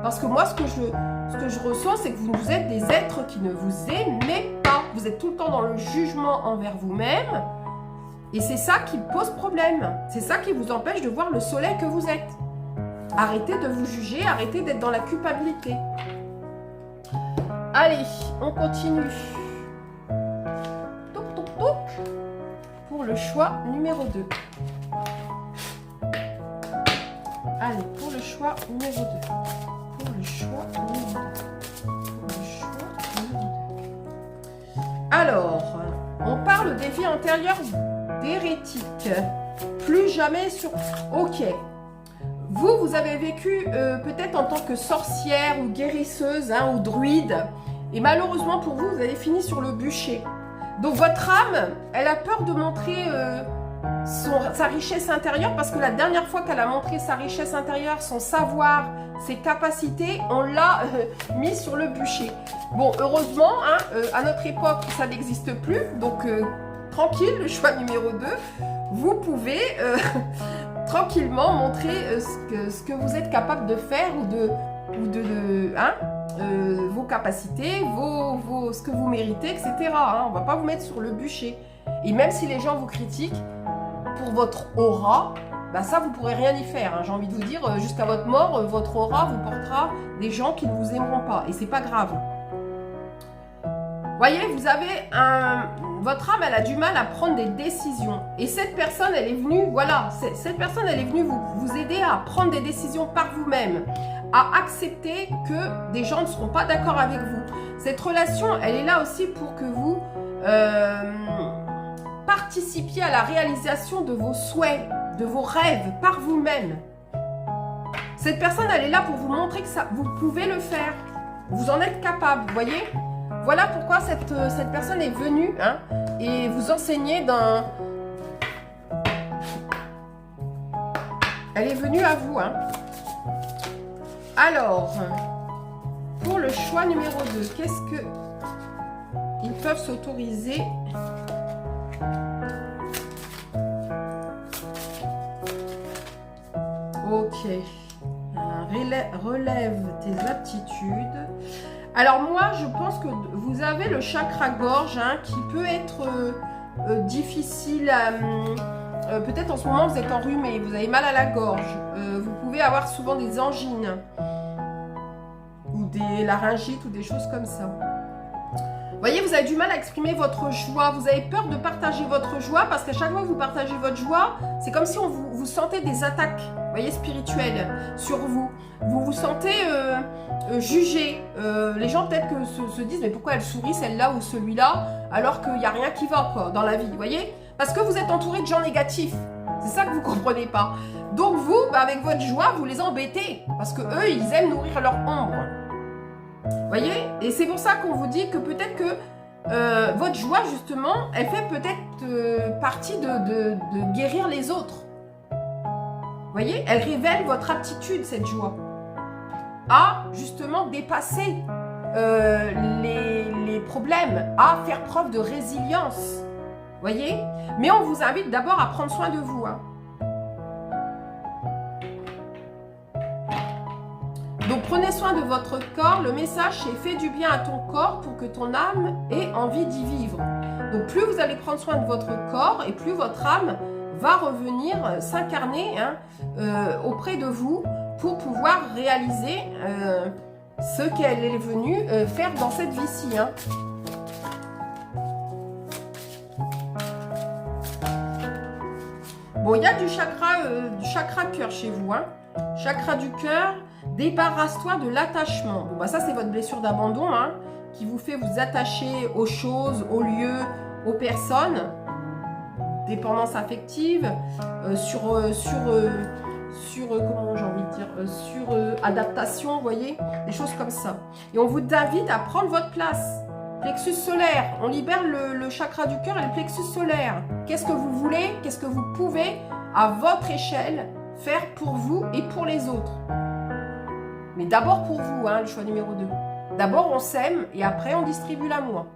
Parce que moi, ce que je ressens, c'est que vous êtes des êtres qui ne vous aimez pas. Vous êtes tout le temps dans le jugement envers vous-même, et c'est ça qui pose problème. C'est ça qui vous empêche de voir le soleil que vous êtes. Arrêtez de vous juger, arrêtez d'être dans la culpabilité. Allez, on continue. Toc, toc, toc. Pour le choix numéro 2. Allez, pour le choix numéro 2. Pour le choix numéro 2. Pour le choix numéro 2. Alors, on parle des vies antérieures d'hérétiques. Plus jamais sur... Ok. Vous avez vécu peut-être en tant que sorcière ou guérisseuse hein, ou druide. Et malheureusement pour vous, vous avez fini sur le bûcher. Donc votre âme, elle a peur de montrer sa richesse intérieure, parce que la dernière fois qu'elle a montré sa richesse intérieure, son savoir, ses capacités, on l'a mis sur le bûcher. Bon, heureusement, hein, à notre époque, ça n'existe plus, donc tranquille, le choix numéro 2, vous pouvez tranquillement montrer ce que vous êtes capable de faire vos capacités, ce que vous méritez, etc. Hein. On ne va pas vous mettre sur le bûcher. Et même si les gens vous critiquent, pour votre aura, bah ça vous pourrez rien y faire. Hein. J'ai envie de vous dire, jusqu'à votre mort, votre aura vous portera des gens qui ne vous aimeront pas. Et c'est pas grave. Voyez, vous avez votre âme, elle a du mal à prendre des décisions. Et cette personne, elle est venue, voilà, cette personne, elle est venue vous aider à prendre des décisions par vous-même, à accepter que des gens ne seront pas d'accord avec vous. Cette relation, elle est là aussi pour que vous participiez à la réalisation de vos souhaits, de vos rêves par vous-même. Cette personne, elle est là pour vous montrer que vous pouvez le faire. Vous en êtes capable, vous voyez ? Voilà pourquoi cette personne est venue hein, et vous enseigner d'un... Elle est venue à vous. Hein. Alors, pour le choix numéro 2, qu'est-ce que ils peuvent s'autoriser ? Ok. Relève tes aptitudes. Alors moi, je pense que vous avez le chakra gorge hein, qui peut être difficile à... peut-être en ce moment, vous êtes enrhumé, vous avez mal à la gorge. Vous pouvez avoir souvent des angines ou des laryngites ou des choses comme ça. Vous voyez, vous avez du mal à exprimer votre joie. Vous avez peur de partager votre joie parce qu'à chaque fois que vous partagez votre joie, c'est comme si vous sentez des attaques, vous voyez, spirituelles sur vous. Vous vous sentez jugé. Les gens peut-être que se disent mais pourquoi elle sourit celle-là ou celui-là alors qu'il n'y a rien qui va quoi, dans la vie, vous voyez? Parce que vous êtes entouré de gens négatifs. C'est ça que vous ne comprenez pas. Donc vous, bah, avec votre joie, vous les embêtez parce que eux, ils aiment nourrir leur ombre. Vous voyez? Et c'est pour ça qu'on vous dit que peut-être que votre joie, justement, elle fait peut-être partie de guérir les autres. Vous voyez? Elle révèle votre aptitude, cette joie, à justement dépasser les problèmes, à faire preuve de résilience. Vous voyez? Mais on vous invite d'abord à prendre soin de vous. Hein. Donc prenez soin de votre corps. Le message c'est fais du bien à ton corps pour que ton âme ait envie d'y vivre. Donc plus vous allez prendre soin de votre corps et plus votre âme va revenir s'incarner hein, auprès de vous pour pouvoir réaliser ce qu'elle est venue faire dans cette vie-ci. Hein. Bon, il y a du chakra cœur chez vous. Hein. Chakra du cœur, débarrasse-toi de l'attachement. Bon, bah ça, c'est votre blessure d'abandon hein, qui vous fait vous attacher aux choses, aux lieux, aux personnes. Dépendance affective, comment j'ai envie de dire, adaptation, vous voyez, des choses comme ça. Et on vous invite à prendre votre place. Plexus solaire, on libère le chakra du cœur et le plexus solaire. Qu'est-ce que vous voulez, qu'est-ce que vous pouvez, à votre échelle, faire pour vous et pour les autres. Mais d'abord pour vous, hein, le choix numéro 2. D'abord, on s'aime et après, on distribue l'amour.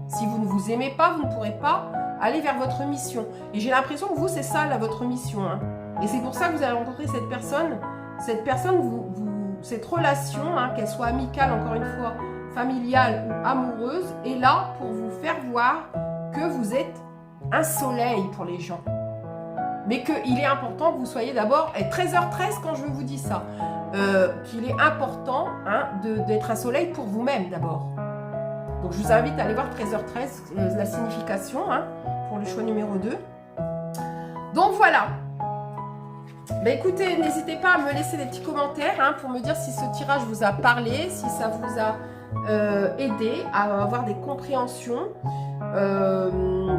Si vous ne vous aimez pas, vous ne pourrez pas aller vers votre mission. Et j'ai l'impression que vous, c'est ça, là, votre mission. Hein. Et c'est pour ça que vous allez rencontrer cette personne. Cette personne, cette relation, hein, qu'elle soit amicale, encore une fois, familiale ou amoureuse, est là pour vous faire voir que vous êtes un soleil pour les gens. Mais qu'il est important que vous soyez d'abord, à 13h13 quand je vous dis ça, qu'il est important hein, d'être un soleil pour vous-même d'abord. Donc je vous invite à aller voir 13h13, la signification hein, pour le choix numéro 2. Donc voilà. Ben écoutez, n'hésitez pas à me laisser des petits commentaires hein, pour me dire si ce tirage vous a parlé, si ça vous a aidé à avoir des compréhensions.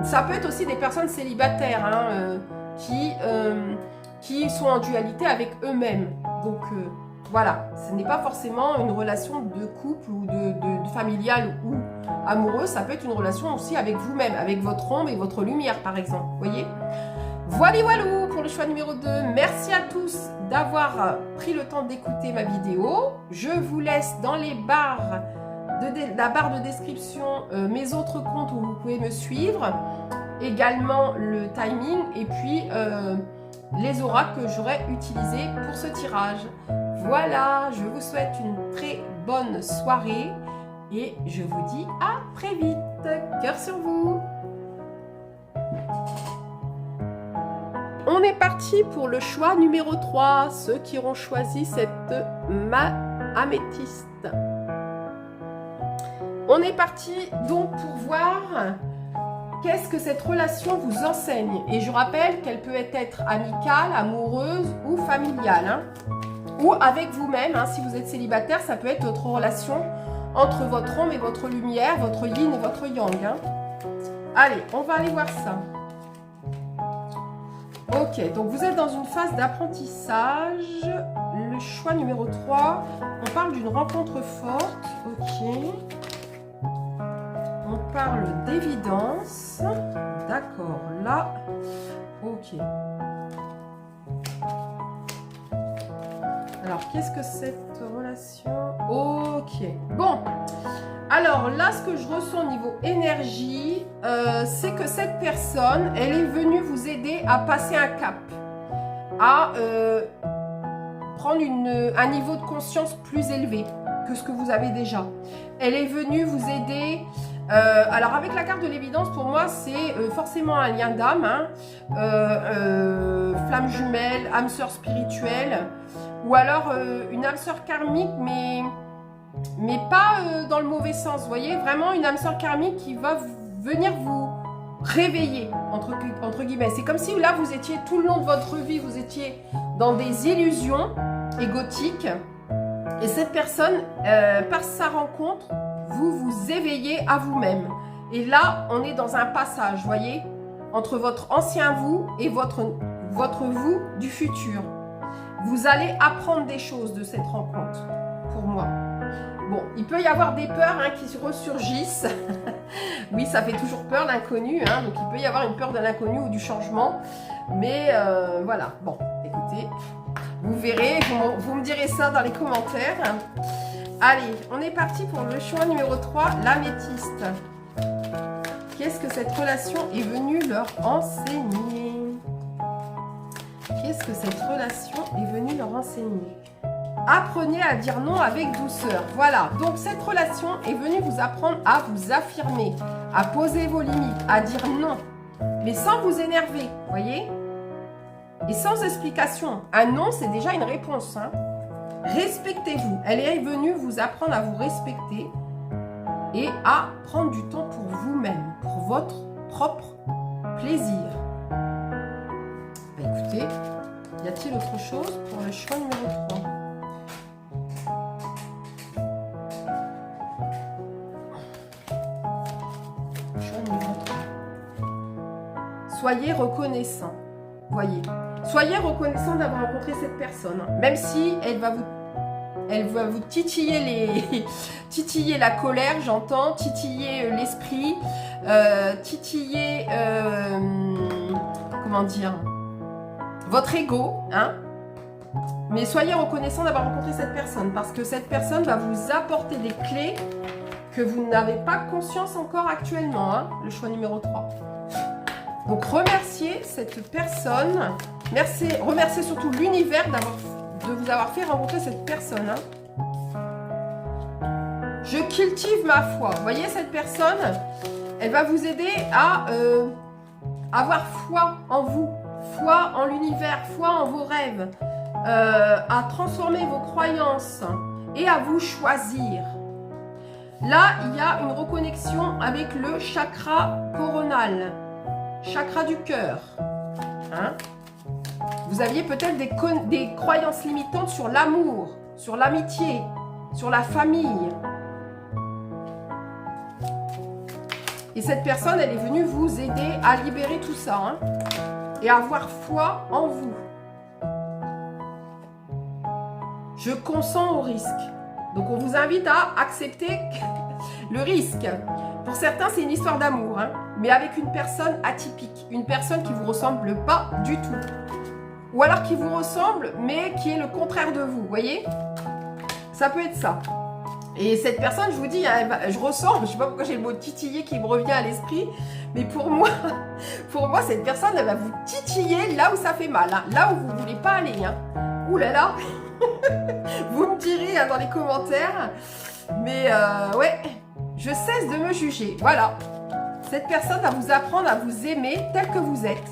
Ça peut être aussi des personnes célibataires hein, qui sont en dualité avec eux-mêmes. Donc voilà, ce n'est pas forcément une relation de couple ou de familiale ou amoureuse, ça peut être une relation aussi avec vous-même, avec votre ombre et votre lumière par exemple, vous voyez. Voilà, voilà pour le choix numéro 2. Merci à tous d'avoir pris le temps d'écouter ma vidéo. Je vous laisse dans les barres la barre de description mes autres comptes où vous pouvez me suivre. Également le timing et puis les oracles que j'aurais utilisés pour ce tirage. Voilà, je vous souhaite une très bonne soirée et je vous dis à très vite. Cœur sur vous. On est parti pour le choix numéro 3, ceux qui auront choisi cette améthyste. On est parti donc pour voir qu'est-ce que cette relation vous enseigne. Et je rappelle qu'elle peut être amicale, amoureuse ou familiale. Hein. Ou avec vous-même, hein, si vous êtes célibataire, ça peut être votre relation entre votre ombre et votre lumière, votre yin et votre yang. Hein. Allez, on va aller voir ça. Ok, donc vous êtes dans une phase d'apprentissage. Le choix numéro 3, on parle d'une rencontre forte. Ok. On parle d'évidence. D'accord, là. Ok. Alors, qu'est-ce que cette relation? Ok. Bon. Alors, là, ce que je ressens au niveau énergie, c'est que cette personne, elle est venue vous aider à passer un cap. À prendre un niveau de conscience plus élevé que ce que vous avez déjà. Elle est venue vous aider... alors avec la carte de l'évidence, pour moi, c'est forcément un lien d'âme, hein, flamme jumelle, âme sœur spirituelle, ou alors une âme sœur karmique, mais pas dans le mauvais sens, vous voyez, vraiment une âme sœur karmique qui va venir vous réveiller, entre guillemets. C'est comme si là, vous étiez tout le long de votre vie, vous étiez dans des illusions égotiques, et cette personne, par sa rencontre, vous vous éveillez à vous-même. Et là, on est dans un passage, voyez, entre votre ancien vous et votre vous du futur. Vous allez apprendre des choses de cette rencontre, pour moi. Bon, il peut y avoir des peurs hein, qui ressurgissent. Oui, ça fait toujours peur l'inconnu, hein, donc il peut y avoir une peur de l'inconnu ou du changement. Mais voilà, bon, écoutez, vous verrez, vous me direz ça dans les commentaires. Allez, on est parti pour le choix numéro 3, l'améthyste. Qu'est-ce que cette relation est venue leur enseigner? Qu'est-ce que cette relation est venue leur enseigner? Apprenez à dire non avec douceur. Voilà, donc cette relation est venue vous apprendre à vous affirmer, à poser vos limites, à dire non, mais sans vous énerver, voyez? Et sans explication. Un non, c'est déjà une réponse, hein. Respectez-vous. Elle est venue vous apprendre à vous respecter et à prendre du temps pour vous-même, pour votre propre plaisir. Bah, écoutez, y a-t-il autre chose pour le choix numéro 3? Choix numéro 3. Soyez reconnaissant. Voyez. Soyez reconnaissant d'avoir rencontré cette personne, même si elle va vous titiller titiller la colère, j'entends, titiller l'esprit, titiller, comment dire, votre ego, hein. Mais soyez reconnaissant d'avoir rencontré cette personne, parce que cette personne va vous apporter des clés que vous n'avez pas conscience encore actuellement, hein, le choix numéro 3. Donc remerciez cette personne, remerciez surtout l'univers de vous avoir fait rencontrer cette personne. Hein. Je cultive ma foi. Vous voyez cette personne, elle va vous aider à avoir foi en vous, foi en l'univers, foi en vos rêves, à transformer vos croyances et à vous choisir. Là, il y a une reconnexion avec le chakra coronal. Chakra du cœur. Hein? Vous aviez peut-être des croyances limitantes sur l'amour, sur l'amitié, sur la famille. Et cette personne, elle est venue vous aider à libérer tout ça. Hein? Et à avoir foi en vous. Je consens au risque. Donc on vous invite à accepter le risque. Pour certains, c'est une histoire d'amour. Hein? mais avec une personne atypique, une personne qui ne vous ressemble pas du tout. Ou alors qui vous ressemble, mais qui est le contraire de vous, voyez? Ça peut être ça. Et cette personne, je vous dis, je ressens, je ne sais pas pourquoi j'ai le mot titiller qui me revient à l'esprit, mais pour moi, cette personne, elle va vous titiller là où ça fait mal, hein, là où vous ne voulez pas aller. Hein. Ouh là là, vous me direz hein, dans les commentaires, mais ouais, je cesse de me juger. Voilà, cette personne va vous apprendre à vous aimer tel que vous êtes.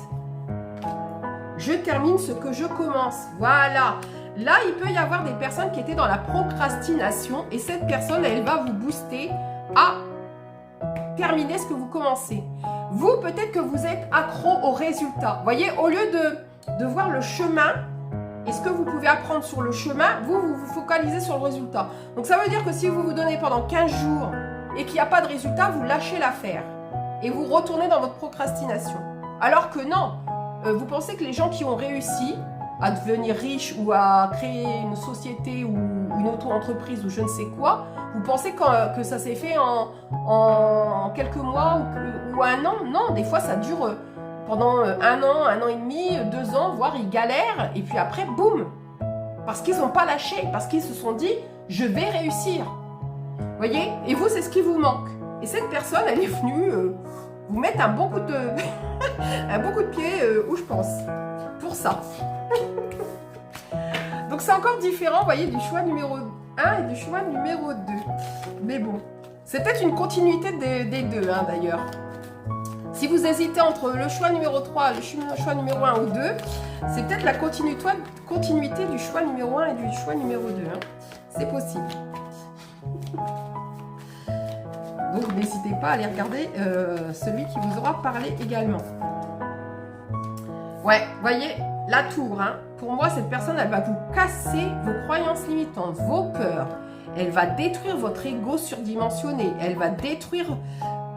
Je termine ce que je commence. Voilà. Là, il peut y avoir des personnes qui étaient dans la procrastination et cette personne, elle va vous booster à terminer ce que vous commencez. Vous, peut-être que vous êtes accro au résultat. Vous voyez, au lieu de voir le chemin et ce que vous pouvez apprendre sur le chemin, vous vous focalisez sur le résultat. Donc, ça veut dire que si vous vous donnez pendant 15 jours et qu'il n'y a pas de résultat, vous lâchez l'affaire et vous retournez dans votre procrastination. Alors que non, vous pensez que les gens qui ont réussi à devenir riche ou à créer une société ou une auto-entreprise ou je ne sais quoi, vous pensez que ça s'est fait en quelques mois ou un an? Non, des fois ça dure pendant un an et demi, 2 ans, voire ils galèrent et puis après, boum! Parce qu'ils n'ont pas lâché, parce qu'ils se sont dit « je vais réussir ». Vous voyez? Et vous, c'est ce qui vous manque. Et cette personne, elle est venue vous mettre un bon coup de, un bon coup de pied où je pense, pour ça. Donc c'est encore différent, vous voyez, du choix numéro 1 et du choix numéro 2. Mais bon, c'est peut-être une continuité des deux, hein, d'ailleurs. Si vous hésitez entre le choix numéro 3 et le choix numéro 1 ou 2, c'est peut-être la continuité du choix numéro 1 et du choix numéro 2. Hein. C'est possible. Donc n'hésitez pas à aller regarder celui qui vous aura parlé également. Ouais, voyez, la tour, hein. Pour moi, cette personne, elle va vous casser vos croyances limitantes, vos peurs. Elle va détruire votre ego surdimensionné. Elle va détruire...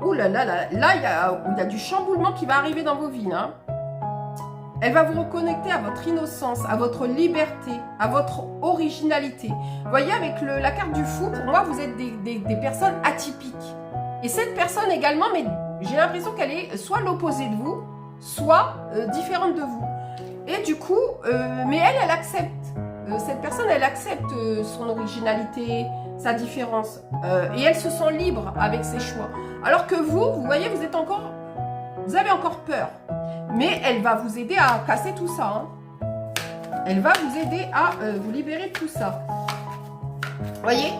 Ouh là là là, là, il y a du chamboulement qui va arriver dans vos vies. Hein. Elle va vous reconnecter à votre innocence, à votre liberté, à votre originalité. Vous voyez, avec la carte du fou, pour moi, vous êtes des personnes atypiques. Et cette personne également, mais j'ai l'impression qu'elle est soit l'opposé de vous, soit différente de vous. Et du coup, mais elle accepte. Cette personne, elle accepte son originalité, sa différence. Et elle se sent libre avec ses choix. Alors que vous voyez, vous avez encore peur. Mais elle va vous aider à casser tout ça. Hein. Elle va vous aider à vous libérer de tout ça. Voyez,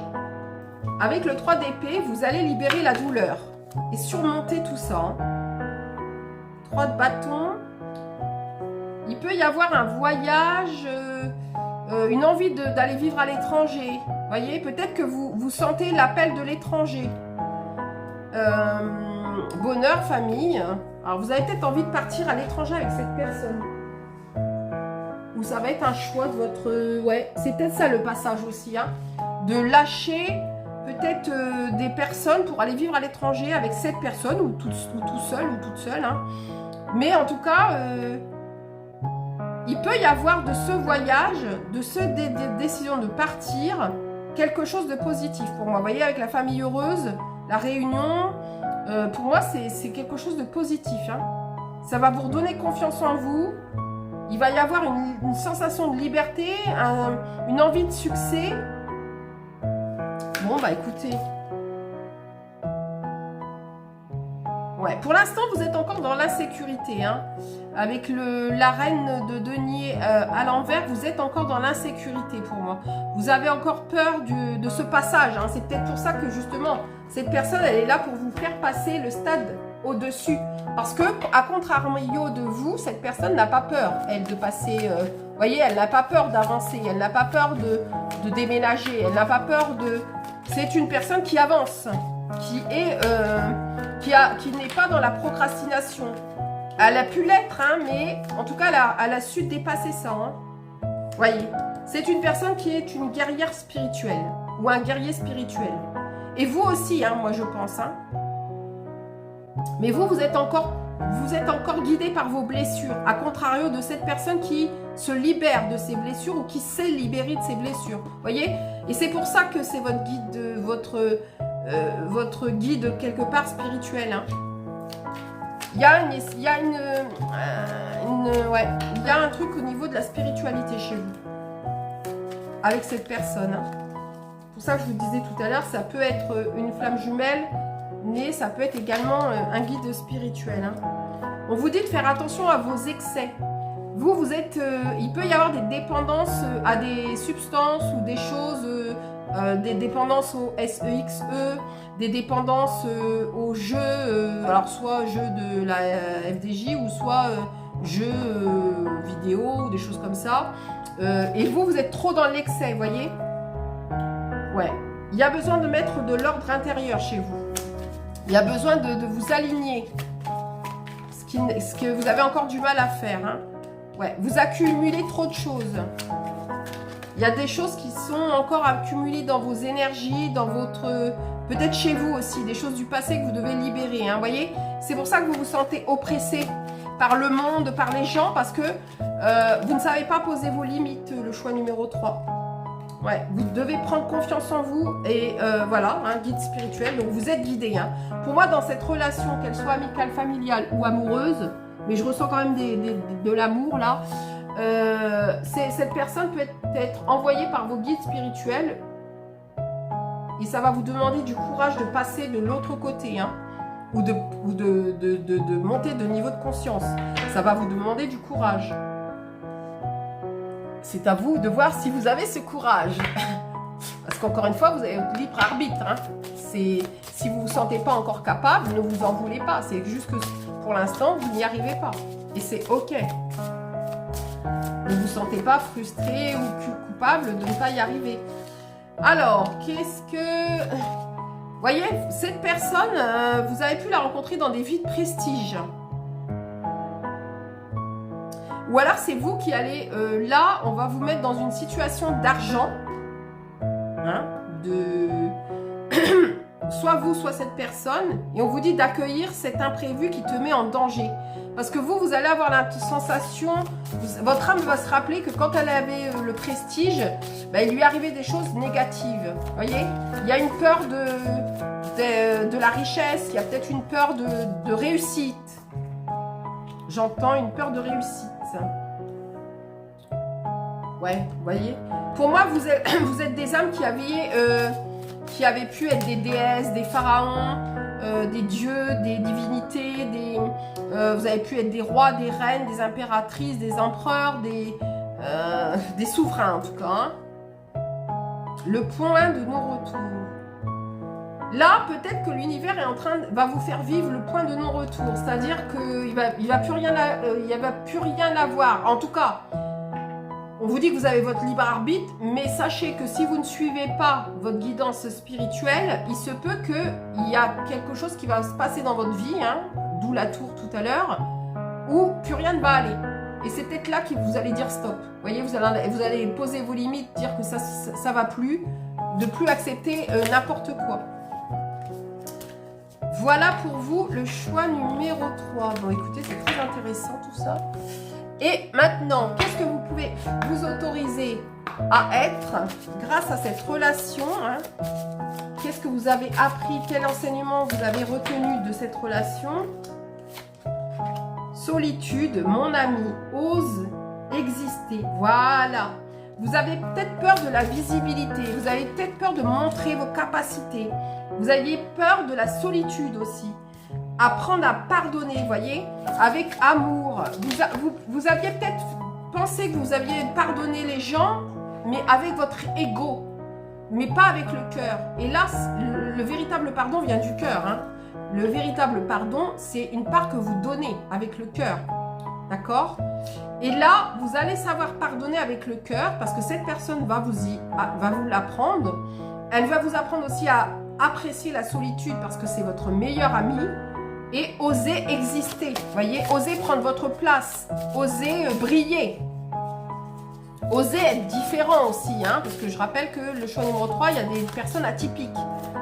avec le 3 d'épée, vous allez libérer la douleur et surmonter tout ça. Hein. 3 de bâton. Il peut y avoir un voyage, une envie d'aller vivre à l'étranger. Voyez, peut-être que vous sentez l'appel de l'étranger. Bonheur, famille. Alors, vous avez peut-être envie de partir à l'étranger avec cette personne. Ou ça va être un choix de votre... Ouais, c'est peut-être ça le passage aussi. Hein, de lâcher peut-être des personnes pour aller vivre à l'étranger avec cette personne ou tout seul ou toute seule. Hein. Mais en tout cas... il peut y avoir de ce voyage, de cette décision de partir, quelque chose de positif pour moi. Vous voyez, avec la famille heureuse, la réunion, pour moi, c'est quelque chose de positif. Hein. Ça va vous redonner confiance en vous. Il va y avoir une sensation de liberté, une envie de succès. Bon, bah écoutez... Ouais, pour l'instant, vous êtes encore dans l'insécurité. Hein. Avec la reine de denier à l'envers, vous êtes encore dans l'insécurité pour moi. Vous avez encore peur de ce passage. Hein. C'est peut-être pour ça que justement, cette personne, elle est là pour vous faire passer le stade au-dessus. Parce que, à contrario de vous, cette personne n'a pas peur, elle, de passer... vous voyez, elle n'a pas peur d'avancer. Elle n'a pas peur de déménager. Elle n'a pas peur de... C'est une personne qui avance, qui est... qui n'est pas dans la procrastination. Elle a pu l'être, hein, mais en tout cas, elle a su dépasser ça. Hein. Voyez, c'est une personne qui est une guerrière spirituelle ou un guerrier spirituel. Et vous aussi, hein, moi je pense. Hein. Mais vous êtes encore guidé par vos blessures, à contrario de cette personne qui se libère de ses blessures ou qui s'est libérée de ses blessures. Voyez, et c'est pour ça que c'est votre guide, votre guide quelque part spirituel. Hein. il y a un truc au niveau de la spiritualité chez vous. Avec cette personne. Hein. C'est pour ça que je vous disais tout à l'heure, ça peut être une flamme jumelle, mais ça peut être également un guide spirituel. Hein. On vous dit de faire attention à vos excès. Vous êtes... il peut y avoir des dépendances à des substances ou des choses, des dépendances au SEXE, des dépendances aux jeux, alors soit jeux de la FDJ ou soit jeux vidéo ou des choses comme ça. Et vous êtes trop dans l'excès, voyez? Ouais. Il y a besoin de mettre de l'ordre intérieur chez vous. Il y a besoin de vous aligner. Ce que vous avez encore du mal à faire. Hein. Ouais. Vous accumulez trop de choses. Il y a des choses qui sont encore accumulées dans vos énergies, dans votre... Peut-être chez vous aussi, des choses du passé que vous devez libérer. Hein, voyez? C'est pour ça que vous vous sentez oppressé par le monde, par les gens, parce que vous ne savez pas poser vos limites, le choix numéro 3. Ouais, vous devez prendre confiance en vous et voilà, un guide spirituel, donc vous êtes guidé. Hein. Pour moi, dans cette relation, qu'elle soit amicale, familiale ou amoureuse, mais je ressens quand même de l'amour là, cette personne peut être envoyée par vos guides spirituels et ça va vous demander du courage de passer de l'autre côté, hein, ou de monter de niveau de conscience. Ça va vous demander du courage. C'est à vous de voir si vous avez ce courage. Parce qu'encore une fois, vous avez votre libre arbitre. Hein. Si vous ne vous sentez pas encore capable, ne vous en voulez pas. C'est juste que pour l'instant, vous n'y arrivez pas. Et c'est OK. Ne vous sentez pas frustré ou coupable de ne pas y arriver. Alors, qu'est-ce que... Vous voyez, cette personne, vous avez pu la rencontrer dans des vies de prestige. Ou alors, c'est vous qui allez... là, on va vous mettre dans une situation d'argent. Hein, soit vous, soit cette personne. Et on vous dit d'accueillir cet imprévu qui te met en danger. Parce que vous allez avoir la sensation... Votre âme va se rappeler que quand elle avait le prestige, ben, il lui arrivait des choses négatives. Vous voyez? Il y a une peur de la richesse. Il y a peut-être une peur de réussite. J'entends une peur de réussite. Ouais, vous voyez. Pour moi, vous êtes des âmes qui avaient pu être des déesses, des pharaons, des dieux, des divinités, vous avez pu être des rois, des reines, des impératrices, des empereurs, des souverains en tout cas. Hein. Le point de non-retour. Là, peut-être que l'univers va vous faire vivre le point de non-retour. C'est-à-dire qu'il ne va plus rien avoir. En tout cas, on vous dit que vous avez votre libre arbitre, mais sachez que si vous ne suivez pas votre guidance spirituelle, il se peut qu'il y a quelque chose qui va se passer dans votre vie, hein, d'où la tour tout à l'heure, où plus rien ne va aller. Et c'est peut-être là que vous allez dire stop. Vous voyez, vous allez poser vos limites, dire que ça ne va plus, de plus accepter n'importe quoi. Voilà pour vous le choix numéro 3. Bon, écoutez, c'est très intéressant tout ça. Et maintenant, qu'est-ce que vous pouvez vous autoriser à être grâce à cette relation, hein? Qu'est-ce que vous avez appris? Quel enseignement vous avez retenu de cette relation? Solitude, mon ami, ose exister. Voilà. Vous avez peut-être peur de la visibilité. Vous avez peut-être peur de montrer vos capacités. Vous aviez peur de la solitude aussi. Apprendre à pardonner, voyez, avec amour. Vous aviez peut-être pensé que vous aviez pardonné les gens, mais avec votre ego, mais pas avec le cœur. Et là, le véritable pardon vient du cœur. Hein. Le véritable pardon, c'est une part que vous donnez avec le cœur. D'accord? Et là, vous allez savoir pardonner avec le cœur parce que cette personne va vous l'apprendre. Elle va vous apprendre aussi à apprécier la solitude parce que c'est votre meilleur ami. Et oser exister, voyez, oser prendre votre place, oser briller, oser être différent aussi, hein, parce que je rappelle que le choix numéro 3, il y a des personnes atypiques.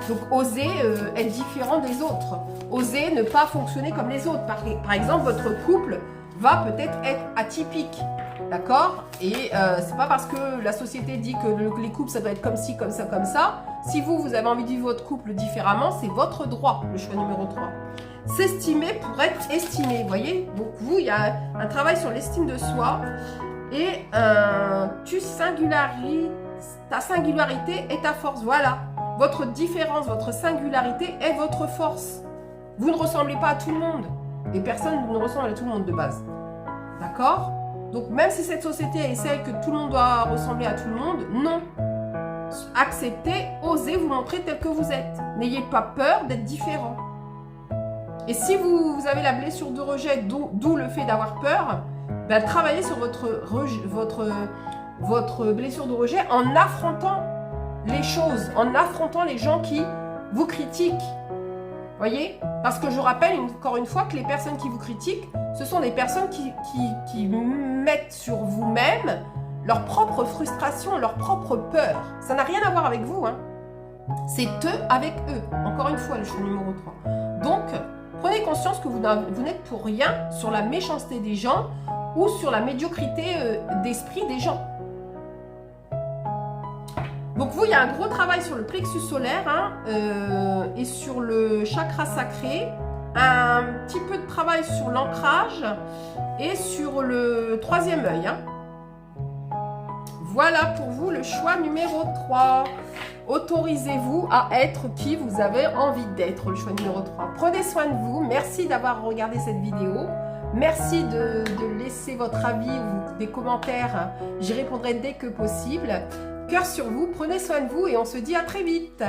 Donc oser être différent des autres, oser ne pas fonctionner comme les autres. Par exemple, votre couple va peut-être être atypique, d'accord? Et c'est pas parce que la société dit que les couples, ça doit être comme ci, comme ça, comme ça. Si vous avez envie de vivre votre couple différemment, c'est votre droit, le choix numéro 3. s'estimer pour être estimé, vous voyez. Donc vous, il y a un travail sur l'estime de soi et ta singularité est ta force, voilà. Votre différence, votre singularité est votre force. Vous ne ressemblez pas à tout le monde. Et personne ne ressemble à tout le monde de base. D'accord? Donc même si cette société essaie que tout le monde doit ressembler à tout le monde, non. Acceptez, osez vous montrer tel que vous êtes. N'ayez pas peur d'être différent. Et si vous avez la blessure de rejet, d'où le fait d'avoir peur, ben, travaillez sur votre blessure de rejet en affrontant les choses, en affrontant les gens qui vous critiquent. Voyez? Parce que je rappelle encore une fois que les personnes qui vous critiquent, ce sont des personnes qui mettent sur vous-même leur propre frustration, leur propre peur. Ça n'a rien à voir avec vous, hein. C'est eux avec eux. Encore une fois, le choix numéro 3. Donc, prenez conscience que vous n'êtes pour rien sur la méchanceté des gens ou sur la médiocrité d'esprit des gens. Donc vous, il y a un gros travail sur le plexus solaire hein, et sur le chakra sacré, un petit peu de travail sur l'ancrage et sur le 3e œil. Hein. Voilà pour vous le choix numéro 3. Autorisez-vous à être qui vous avez envie d'être, le choix numéro 3. Prenez soin de vous. Merci d'avoir regardé cette vidéo. Merci de laisser votre avis ou des commentaires. J'y répondrai dès que possible. Cœur sur vous, prenez soin de vous et on se dit à très vite.